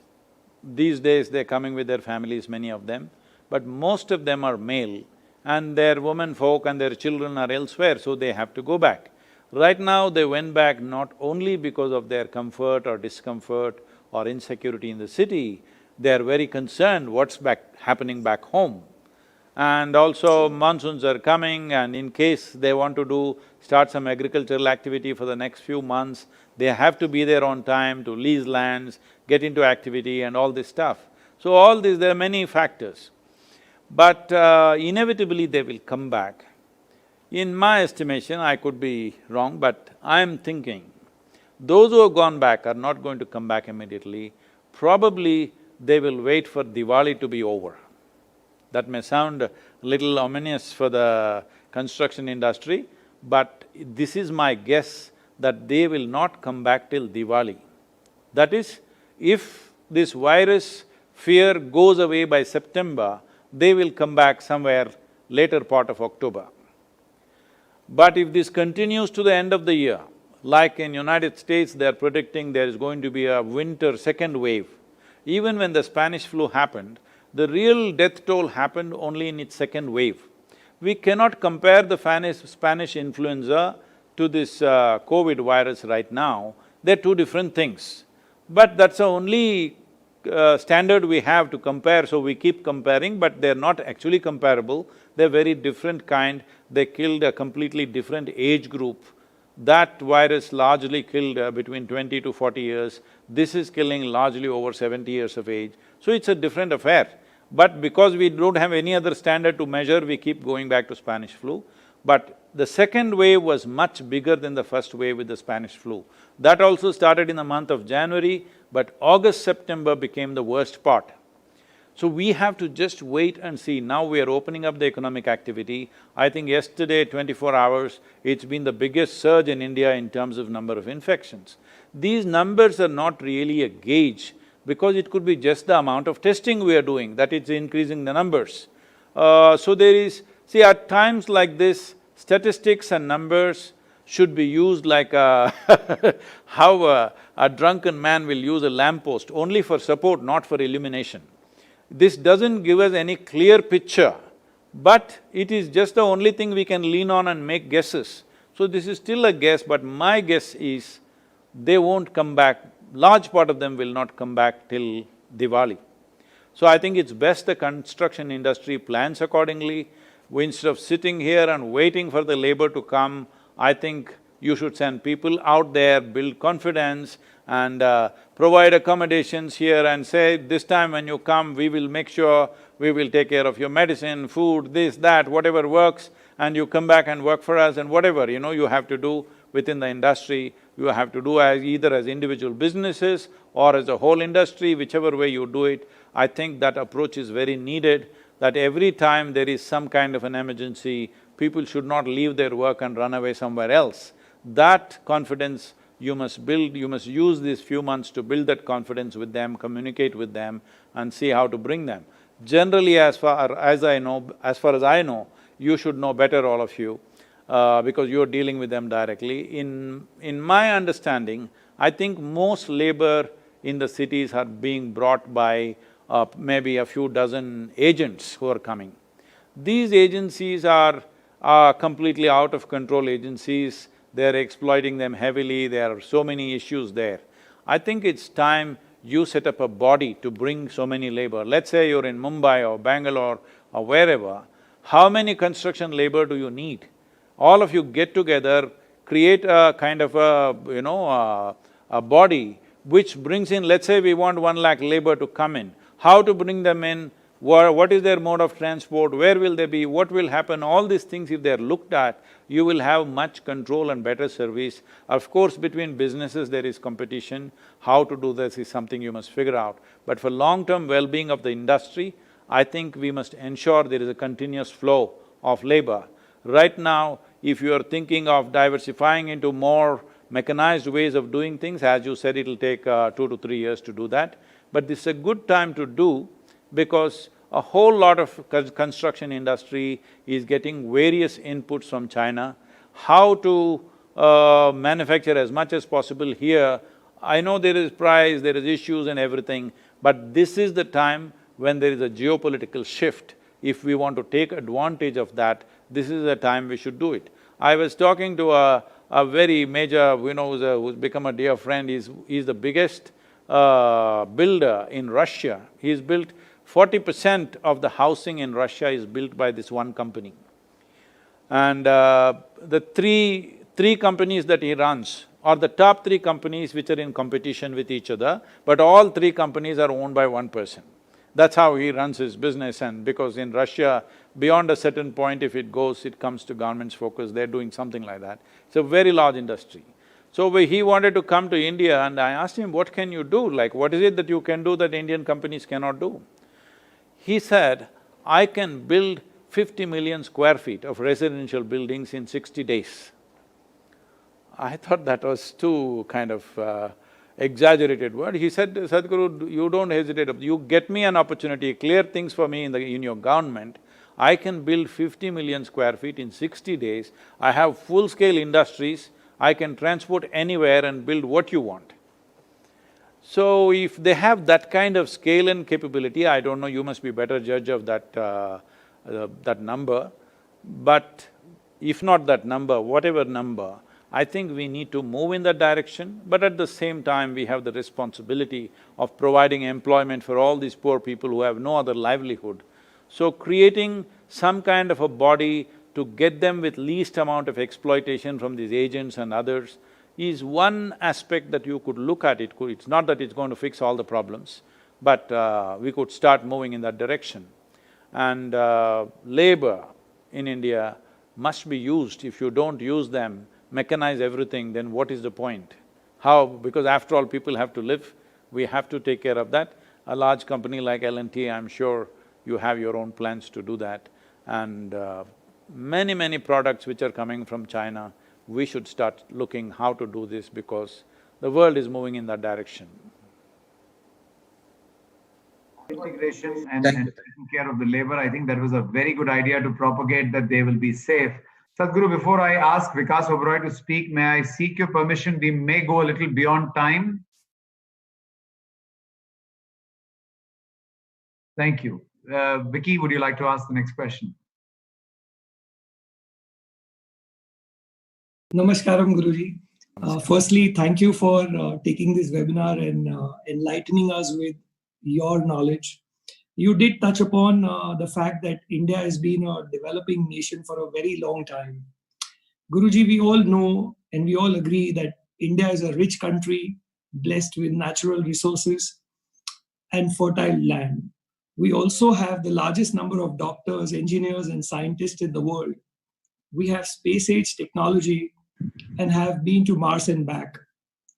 these days they're coming with their families, many of them, but most of them are male and their women folk and their children are elsewhere, so they have to go back. Right now, they went back not only because of their comfort or discomfort or insecurity in the city, they are very concerned what's happening back home. And also monsoons are coming, and in case they want to start some agricultural activity for the next few months, they have to be there on time to lease lands, get into activity and all this stuff. So all this, there are many factors. But inevitably they will come back. In my estimation, I could be wrong, but I'm thinking, those who have gone back are not going to come back immediately. Probably they will wait for Diwali to be over. That may sound a little ominous for the construction industry, but this is my guess that they will not come back till Diwali. That is, if this virus fear goes away by September, they will come back somewhere later part of October. But if this continues to the end of the year, like in United States, they're predicting there is going to be a winter second wave. Even when the Spanish flu happened, the real death toll happened only in its second wave. We cannot compare the Spanish influenza to this COVID virus right now. They're two different things. But that's the only standard we have to compare, so we keep comparing, but they're not actually comparable. They're very different kind. They killed a completely different age group. That virus largely killed between 20 to 40 years. This is killing largely over 70 years of age. So it's a different affair. But because we don't have any other standard to measure, we keep going back to Spanish flu. But the second wave was much bigger than the first wave with the Spanish flu. That also started in the month of January, but August, September became the worst part. So we have to just wait and see. Now we are opening up the economic activity. I think yesterday, 24 hours, it's been the biggest surge in India in terms of number of infections. These numbers are not really a gauge, because it could be just the amount of testing we are doing, that it's increasing the numbers. So there is… See, at times like this, statistics and numbers should be used like how a drunken man will use a lamppost, only for support, not for illumination. This doesn't give us any clear picture, but it is just the only thing we can lean on and make guesses. So this is still a guess, but my guess is they won't come back, large part of them will not come back till Diwali. So I think it's best the construction industry plans accordingly. Instead of sitting here and waiting for the labor to come, I think you should send people out there, build confidence and provide accommodations here and say, this time when you come, we will make sure we will take care of your medicine, food, this, that, whatever works, and you come back and work for us and whatever, you have to do within the industry, you have to do as either as individual businesses or as a whole industry, whichever way you do it. I think that approach is very needed, that every time there is some kind of an emergency, people should not leave their work and run away somewhere else. That confidence you must build, you must use these few months to build that confidence with them, communicate with them and see how to bring them. Generally, as far as I know, you should know better, all of you, because you're dealing with them directly. In my understanding, I think most labor in the cities are being brought by maybe a few dozen agents who are coming. These agencies are completely out of control agencies, they're exploiting them heavily, there are so many issues there. I think it's time you set up a body to bring so many labor. Let's say you're in Mumbai or Bangalore or wherever, how many construction labor do you need? All of you get together, create a kind of a body which brings in, let's say we want 1 lakh labor to come in. How to bring them in, what is their mode of transport, where will they be, what will happen, all these things if they're looked at, you will have much control and better service. Of course, between businesses there is competition, how to do this is something you must figure out. But for long-term well-being of the industry, I think we must ensure there is a continuous flow of labor. Right now, if you are thinking of diversifying into more mechanized ways of doing things, as you said, it'll take 2 to 3 years to do that. But this is a good time to do because a whole lot of construction industry is getting various inputs from China. How to manufacture as much as possible here, I know there is price, there is issues and everything, but this is the time when there is a geopolitical shift. If we want to take advantage of that, this is the time we should do it. I was talking to a very major, who's become a dear friend, he's the biggest builder in Russia. He's built 40% of the housing in Russia is built by this one company. And the three companies that he runs are the top 3 companies which are in competition with each other, but all 3 companies are owned by one person. That's how he runs his business, and because in Russia, beyond a certain point, if it goes, it comes to government's focus, they're doing something like that. It's a very large industry. So he wanted to come to India and I asked him, what can you do? Like, what is it that you can do that Indian companies cannot do? He said, I can build 50 million square feet of residential buildings in 60 days. I thought that was too kind of exaggerated word. He said, Sadhguru, you don't hesitate, you get me an opportunity, clear things for me in your government, I can build 50 million square feet in 60 days, I have full-scale industries, I can transport anywhere and build what you want. So if they have that kind of scale and capability, I don't know, you must be better judge of that number, but if not that number, whatever number, I think we need to move in that direction, but at the same time we have the responsibility of providing employment for all these poor people who have no other livelihood. So creating some kind of a body to get them with least amount of exploitation from these agents and others is one aspect that you could look at. It's not that it's going to fix all the problems, but we could start moving in that direction. And labor in India must be used. If you don't use them, mechanize everything, then what is the point? How… because after all, people have to live, we have to take care of that. A large company like L&T, I'm sure you have your own plans to do that. And many products which are coming from China, we should start looking how to do this because the world is moving in that direction. Integration and taking care of the labor, I think that was a very good idea to propagate that they will be safe. Sadhguru, before I ask Vikas Oberoi to speak, may I seek your permission? We may go a little beyond time. Thank you. Vicky, would you like to ask the next question? Namaskaram, Guruji. Firstly, thank you for taking this webinar and enlightening us with your knowledge. You did touch upon the fact that India has been a developing nation for a very long time. Guruji, we all know and we all agree that India is a rich country blessed with natural resources and fertile land. We also have the largest number of doctors, engineers, and scientists in the world. We have space age technology and have been to Mars and back.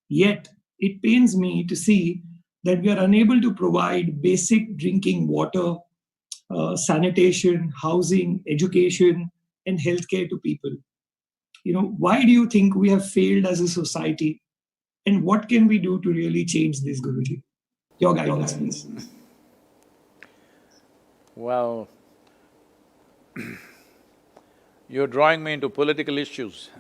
Yet, it pains me to see that we are unable to provide basic drinking water, sanitation, housing, education, and healthcare to people. Why do you think we have failed as a society? And what can we do to really change this, Guruji? Your guidance, please. Well, you're drawing me into political issues.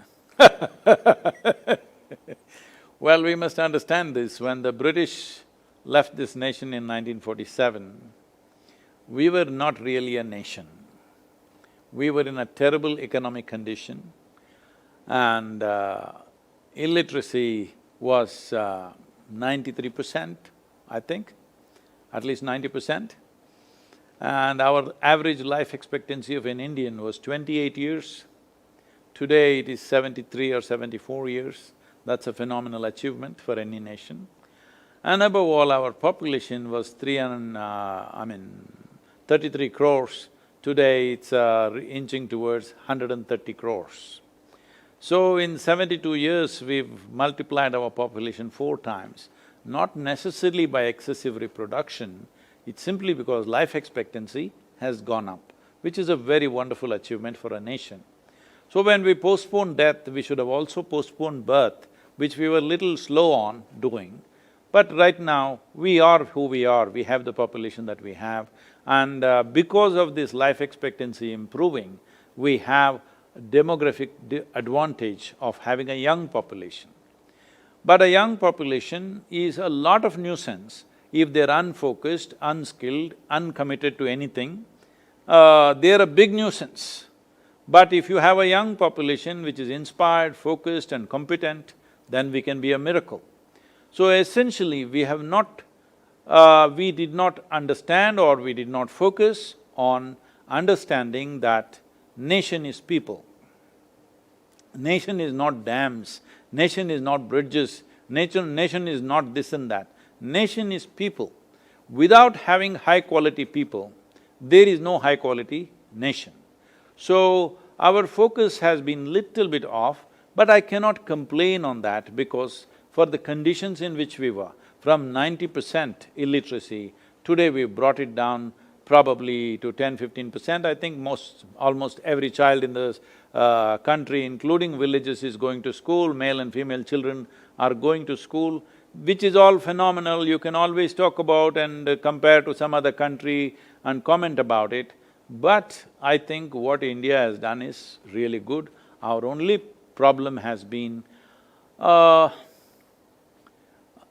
Well, we must understand this. When the British left this nation in 1947, we were not really a nation. We were in a terrible economic condition, and illiteracy was 93%, I think, at least 90%. And our average life expectancy of an Indian was 28 years. Today it is 73 or 74 years. That's a phenomenal achievement for any nation. And above all, our population was 33 crores. Today it's inching towards 130 crores. So in 72 years, we've multiplied our population 4 times, not necessarily by excessive reproduction, it's simply because life expectancy has gone up, which is a very wonderful achievement for a nation. So when we postpone death, we should have also postponed birth, which we were little slow on doing. But right now, we are who we are, we have the population that we have, and because of this life expectancy improving, we have demographic advantage of having a young population. But a young population is a lot of nuisance if they're unfocused, unskilled, uncommitted to anything. They're a big nuisance. But if you have a young population which is inspired, focused and competent, then we can be a miracle. So essentially, we did not understand or we did not focus on understanding that nation is people. Nation is not dams, nation is not bridges, nation is not this and that. Nation is people. Without having high-quality people, there is no high-quality nation. So, our focus has been little bit off, but I cannot complain on that because for the conditions in which we were, from 90% illiteracy, today we've brought it down probably to 10–15%. I think almost every child in the country, including villages, is going to school, male and female children are going to school, which is all phenomenal. You can always talk about and compare to some other country and comment about it. But I think what India has done is really good. Our only problem has been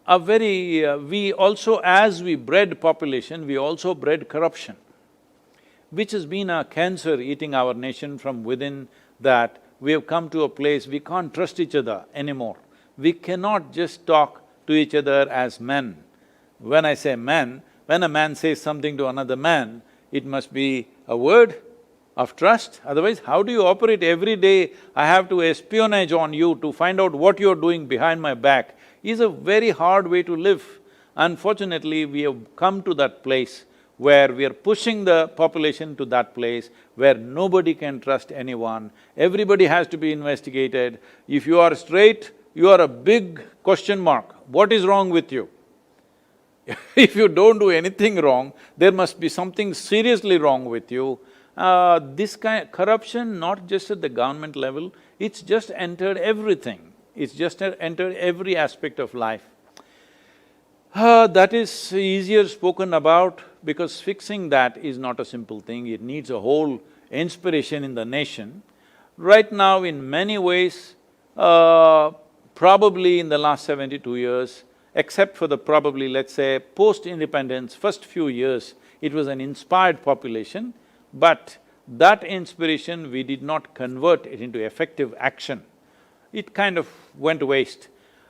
we also, as we bred population, we also bred corruption, which has been a cancer eating our nation from within, that we have come to a place we can't trust each other anymore. We cannot just talk to each other as men. When I say men, when a man says something to another man, it must be a word of trust, otherwise how do you operate? Every day I have to espionage on you to find out what you're doing behind my back is a very hard way to live. Unfortunately, we have come to that place where we are pushing the population to that place where nobody can trust anyone, everybody has to be investigated. If you are straight, you are a big question mark. What is wrong with you? If you don't do anything wrong, there must be something seriously wrong with you. This kind… corruption, not just at the government level, it's just entered everything. It's just entered every aspect of life. That is easier spoken about because fixing that is not a simple thing, it needs a whole inspiration in the nation. Right now, in many ways, probably in the last 72 years, except for the probably, let's say, post-independence, first few years, it was an inspired population, but that inspiration we did not convert it into effective action. it kind of went to waste.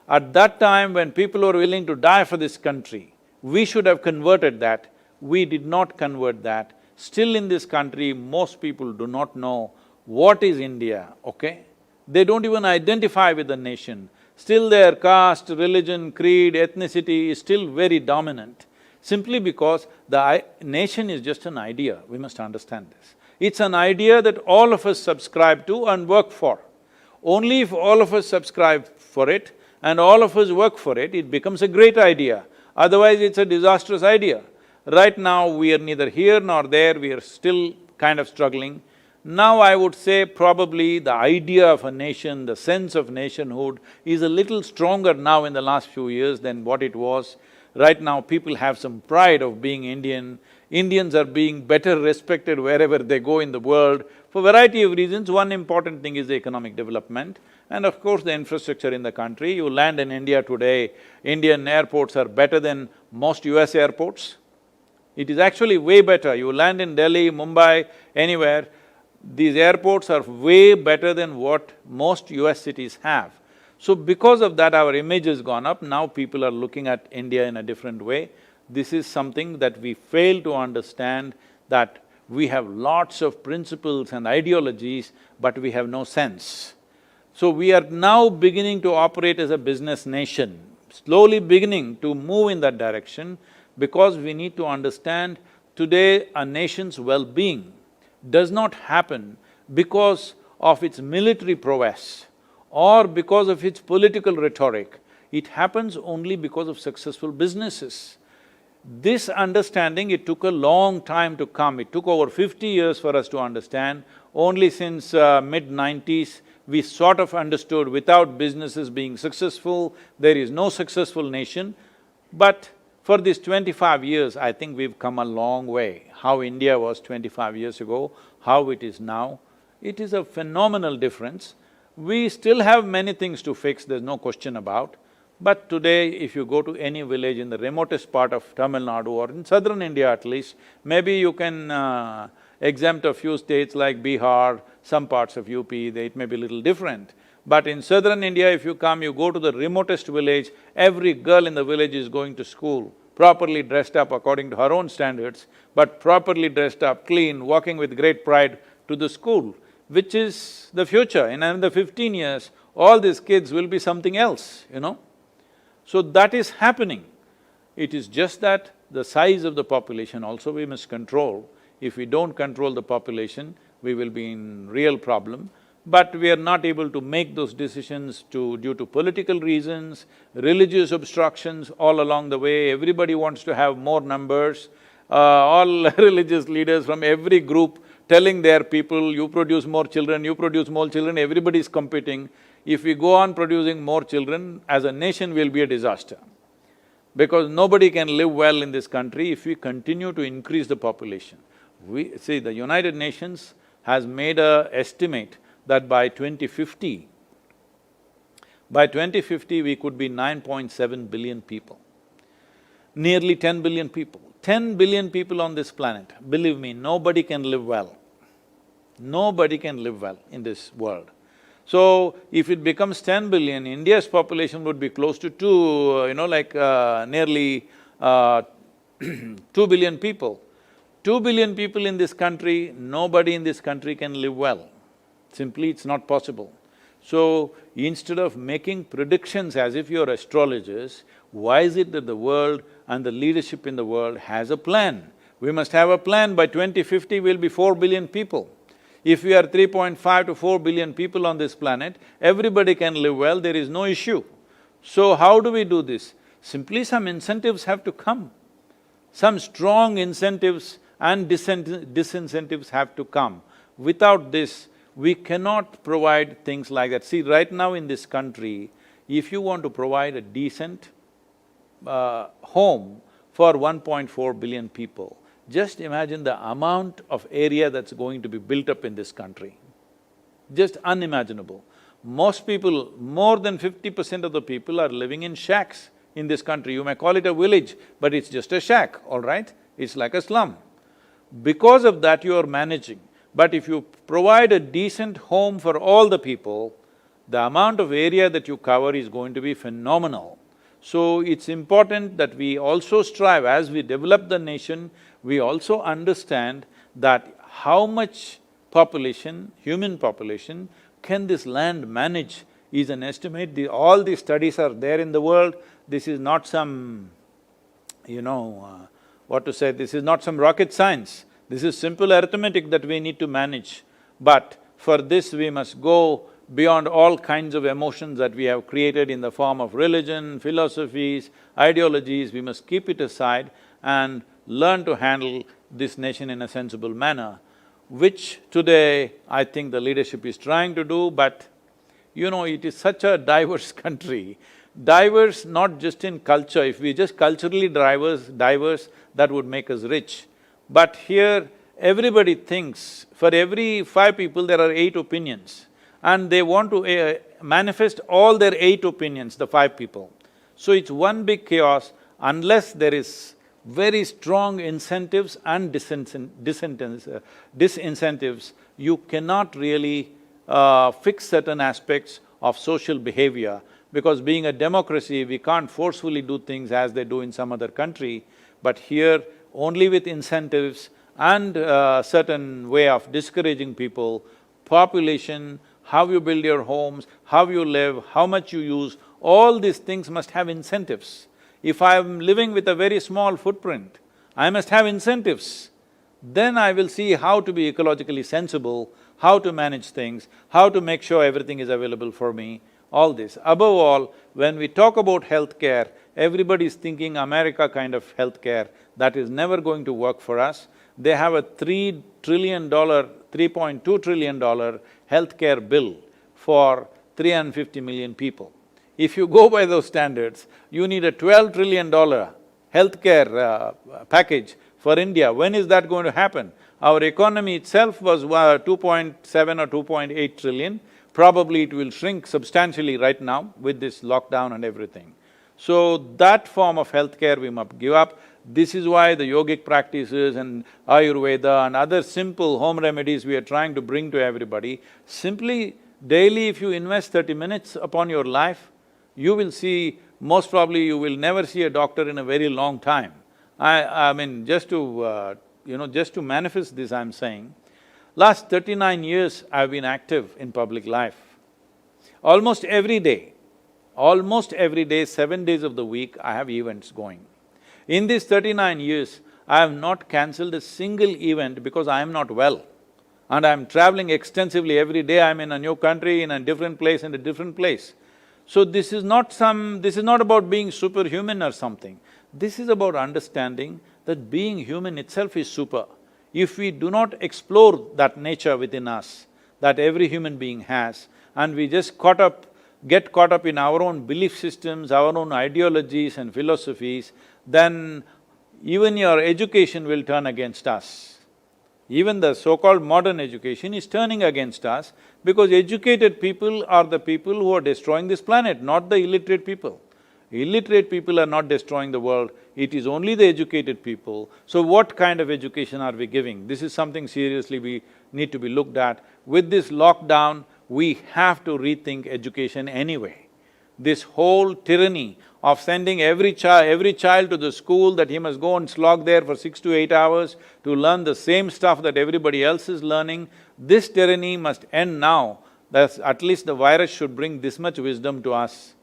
At that time, when people were willing to die for this country, we should have converted that. We did not convert that. Still in this country, most people do not know what is India, okay? They don't even identify with the nation. Still their caste, religion, creed, ethnicity is still very dominant, simply because the nation is just an idea. We must understand this. It's an idea that all of us subscribe to and work for. Only if all of us subscribe for it and all of us work for it, it becomes a great idea. Otherwise, it's a disastrous idea. Right now, we are neither here nor there, we are still kind of struggling. Now I would say probably the idea of a nation, the sense of nationhood is a little stronger now in the last few years than what it was. Right now, people have some pride of being Indian. Indians are being better respected wherever they go in the world for a variety of reasons. One important thing is the economic development and of course the infrastructure in the country. You land in India today, Indian airports are better than most US airports. It is actually way better. You land in Delhi, Mumbai, anywhere, these airports are way better than what most US cities have. So because of that, our image has gone up. Now people are looking at India in a different way. This is something that we fail to understand, that we have lots of principles and ideologies, but we have no sense. So we are now beginning to operate as a business nation, slowly beginning to move in that direction, because we need to understand today a nation's well-being does not happen because of its military prowess or because of its political rhetoric. It happens only because of successful businesses. This understanding, it took a long time to come. It took over 50 years for us to understand. Only since mid-90s, we sort of understood without businesses being successful, there is no successful nation. But for these 25 years, I think we've come a long way. How India was 25 years ago, how it is now, it is a phenomenal difference. We still have many things to fix, there's no question about. But today, if you go to any village in the remotest part of Tamil Nadu or in southern India at least, maybe you can exempt a few states like Bihar, some parts of UP, it may be a little different. But in southern India, if you come, you go to the remotest village, every girl in the village is going to school, properly dressed up according to her own standards, but properly dressed up, clean, walking with great pride to the school, which is the future. In another 15 years, all these kids will be something else, you know. So that is happening. It is just that the size of the population also we must control. If we don't control the population, we will be in real problem. But we are not able to make those decisions due to political reasons, religious obstructions all along the way. Everybody wants to have more numbers. All religious leaders from every group telling their people, you produce more children, you produce more children, everybody is competing. If we go on producing more children, as a nation we'll be a disaster. Because nobody can live well in this country if we continue to increase the population. See, the United Nations has made a estimate that by 2050, we could be 9.7 billion people, nearly 10 billion people. 10 billion people on this planet, believe me, nobody can live well. Nobody can live well in this world. So, if it becomes 10 billion, India's population would be close to nearly 2 billion people. 2 billion people in this country, nobody in this country can live well. Simply, it's not possible. So, instead of making predictions as if you're astrologers, why is it that the world and the leadership in the world has a plan? We must have a plan. By 2050, we'll be 4 billion people. If we are 3.5 to 4 billion people on this planet, everybody can live well, there is no issue. So how do we do this? Simply some incentives have to come. Some strong incentives and disincentives have to come. Without this, we cannot provide things like that. See, right now in this country, if you want to provide a decent home for 1.4 billion people, just imagine the amount of area that's going to be built up in this country. Just unimaginable. Most people, more than 50% of the people are living in shacks in this country. You may call it a village, but it's just a shack, all right? It's like a slum. Because of that, you are managing. But if you provide a decent home for all the people, the amount of area that you cover is going to be phenomenal. So it's important that we also strive, as we develop the nation, we also understand that how much population, human population, can this land manage is an estimate. All these studies are there in the world. This is not some, this is not some rocket science. This is simple arithmetic that we need to manage. But for this, we must go beyond all kinds of emotions that we have created in the form of religion, philosophies, ideologies. We must keep it aside and learn to handle this nation in a sensible manner, which today I think the leadership is trying to do, but it is such a diverse country. Diverse not just in culture, if we just culturally diverse, that would make us rich. But here, everybody thinks, for every 5 people there are 8 opinions, and they want to manifest all their 8 opinions, the 5 people. So it's one big chaos unless there is very strong incentives and disincentives, you cannot really fix certain aspects of social behavior, because being a democracy, we can't forcefully do things as they do in some other country, but here only with incentives and certain way of discouraging people, population, how you build your homes, how you live, how much you use, all these things must have incentives. If I'm living with a very small footprint, I must have incentives. Then I will see how to be ecologically sensible, how to manage things, how to make sure everything is available for me, all this. Above all, when we talk about healthcare, everybody is thinking America kind of healthcare. That is never going to work for us. They have a $3 trillion, $3.2 trillion healthcare bill for 350 million people. If you go by those standards, you need a $12 trillion healthcare package for India. When is that going to happen? Our economy itself was 2.7 or 2.8 trillion. Probably it will shrink substantially right now with this lockdown and everything. So that form of healthcare we must give up. This is why the yogic practices and Ayurveda and other simple home remedies we are trying to bring to everybody. Simply, daily if you invest 30 minutes upon your life, you will see, most probably you will never see a doctor in a very long time. I mean, just to manifest this, I'm saying, last 39 years I've been active in public life. Almost every day, 7 days of the week, I have events going. In these 39 years, I have not cancelled a single event because I am not well. And I'm traveling extensively every day, I'm in a new country, in a different place, in a different place. So this is not about being superhuman or something. This is about understanding that being human itself is super. If we do not explore that nature within us, that every human being has, and we just get caught up in our own belief systems, our own ideologies and philosophies, then even your education will turn against us. Even the so-called modern education is turning against us because educated people are the people who are destroying this planet, not the illiterate people. Illiterate people are not destroying the world, it is only the educated people. So what kind of education are we giving? This is something seriously we need to be looked at. With this lockdown, we have to rethink education anyway. This whole tyranny of sending every child to the school that he must go and slog there for 6 to 8 hours to learn the same stuff that everybody else is learning, this tyranny must end now. That's at least the virus should bring this much wisdom to us,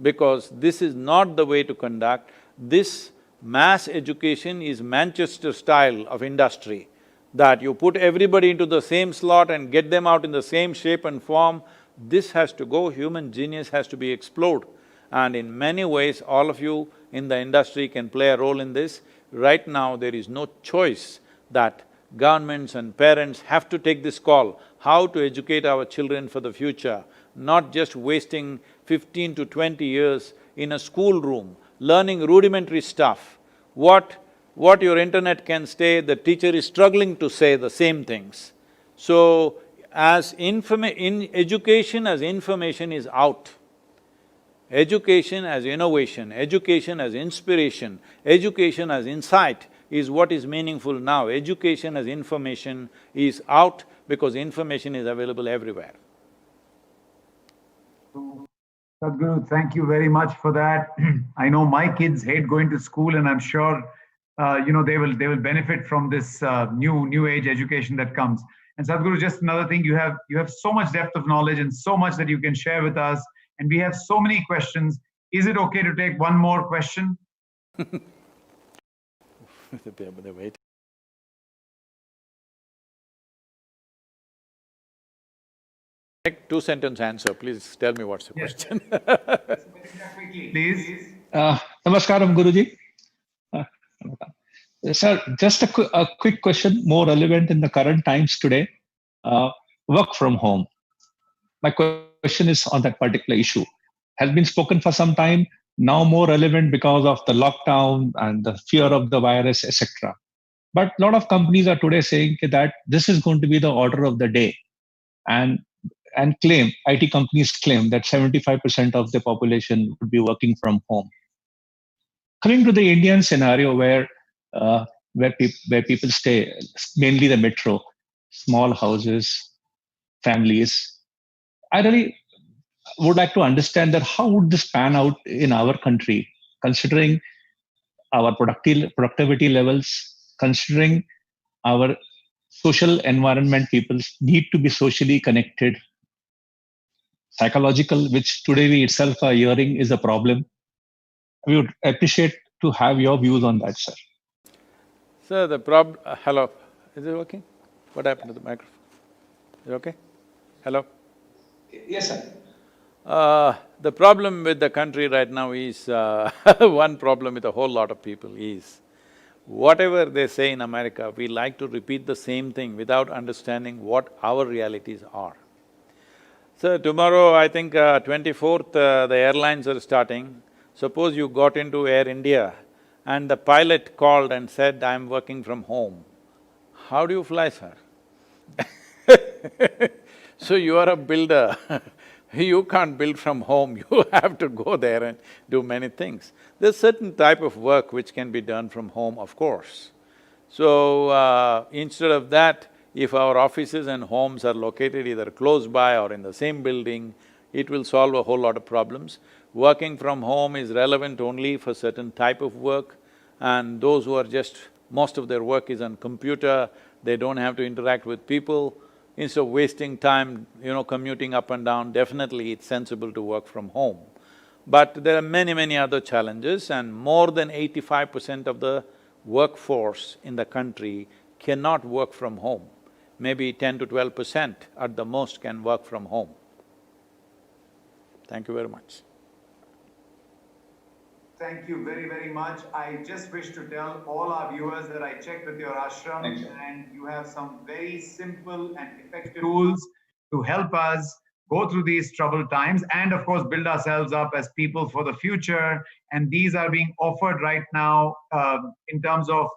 because this is not the way to conduct. This mass education is Manchester style of industry, that you put everybody into the same slot and get them out in the same shape and form. This has to go, human genius has to be explored. And in many ways, all of you in the industry can play a role in this. Right now, there is no choice that governments and parents have to take this call, how to educate our children for the future, not just wasting 15 to 20 years in a schoolroom, learning rudimentary stuff. What your internet can say, the teacher is struggling to say the same things. So, education as information is out. Education as innovation, education as inspiration, education as insight is what is meaningful now. Education as information is out because information is available everywhere. Sadhguru, thank you very much for that. I know my kids hate going to school, and I'm sure they will benefit from this new age education that comes. And Sadhguru, just another thing, you have so much depth of knowledge and so much that you can share with us, and we have so many questions. Is it okay to take one more question? Wait. Two-sentence answer, please tell me what's the question. Please. Namaskaram, Guruji. Sir, just a quick question, more relevant in the current times today. Work from home. My question is on that particular issue. Has been spoken for some time, now more relevant because of the lockdown and the fear of the virus, etc. But a lot of companies are today saying that this is going to be the order of the day, and claim, IT companies claim that 75% of the population would be working from home. Coming to the Indian scenario where people stay, mainly the metro, small houses, families, I really would like to understand that how would this pan out in our country, considering our productivity levels, considering our social environment, people need to be socially connected, psychological, which today we itself are hearing is a problem. We would appreciate to have your views on that, sir. Sir, hello, is it working? What happened to the microphone? Is it okay? Hello? Yes, sir. The problem with the country right now is, one problem with a whole lot of people is, whatever they say in America, we like to repeat the same thing without understanding what our realities are. So tomorrow, I think 24th, the airlines are starting. Suppose you got into Air India and the pilot called and said, "I'm working from home." How do you fly, sir? So you are a builder you can't build from home, you have to go there and do many things. There's certain type of work which can be done from home, of course. So, instead of that, if our offices and homes are located either close by or in the same building, it will solve a whole lot of problems. Working from home is relevant only for certain type of work, and those who are most of their work is on computer, they don't have to interact with people. Instead of wasting time, commuting up and down, definitely it's sensible to work from home. But there are many other challenges, and more than 85% of the workforce in the country cannot work from home. Maybe 10 to 12% at the most can work from home. Thank you very much. Thank you very much. I just wish to tell all our viewers that I checked with your ashram, and you have some very simple and effective tools to help us go through these troubled times and of course build ourselves up as people for the future. And these are being offered right now in terms of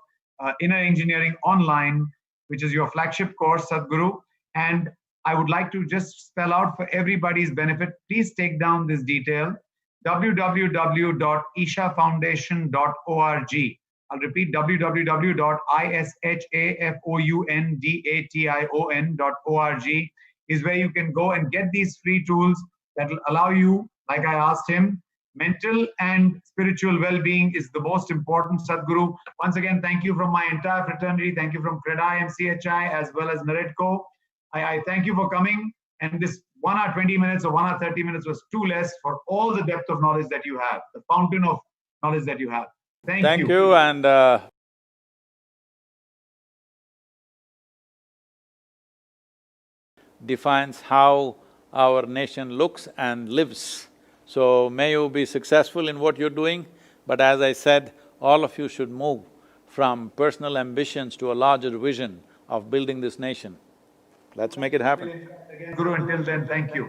Inner Engineering Online, which is your flagship course, Sadhguru. And I would like to just spell out for everybody's benefit, please take down this detail: www.ishafoundation.org. I'll repeat, www.ishafoundation.org is where you can go and get these free tools that will allow you, like I asked him, mental and spiritual well-being is the most important, Sadhguru. Once again, thank you from my entire fraternity. Thank you from CREDAI-MCHI as well as NAREDCO. I thank you for coming. And this 1 hour 20 minutes or 1 hour 30 minutes was too less for all the depth of knowledge that you have, the fountain of knowledge that you have. Thank you. Thank you, and defines how our nation looks and lives. So may you be successful in what you're doing, but as I said, all of you should move from personal ambitions to a larger vision of building this nation. Let's make it happen. Guru, until then, thank you.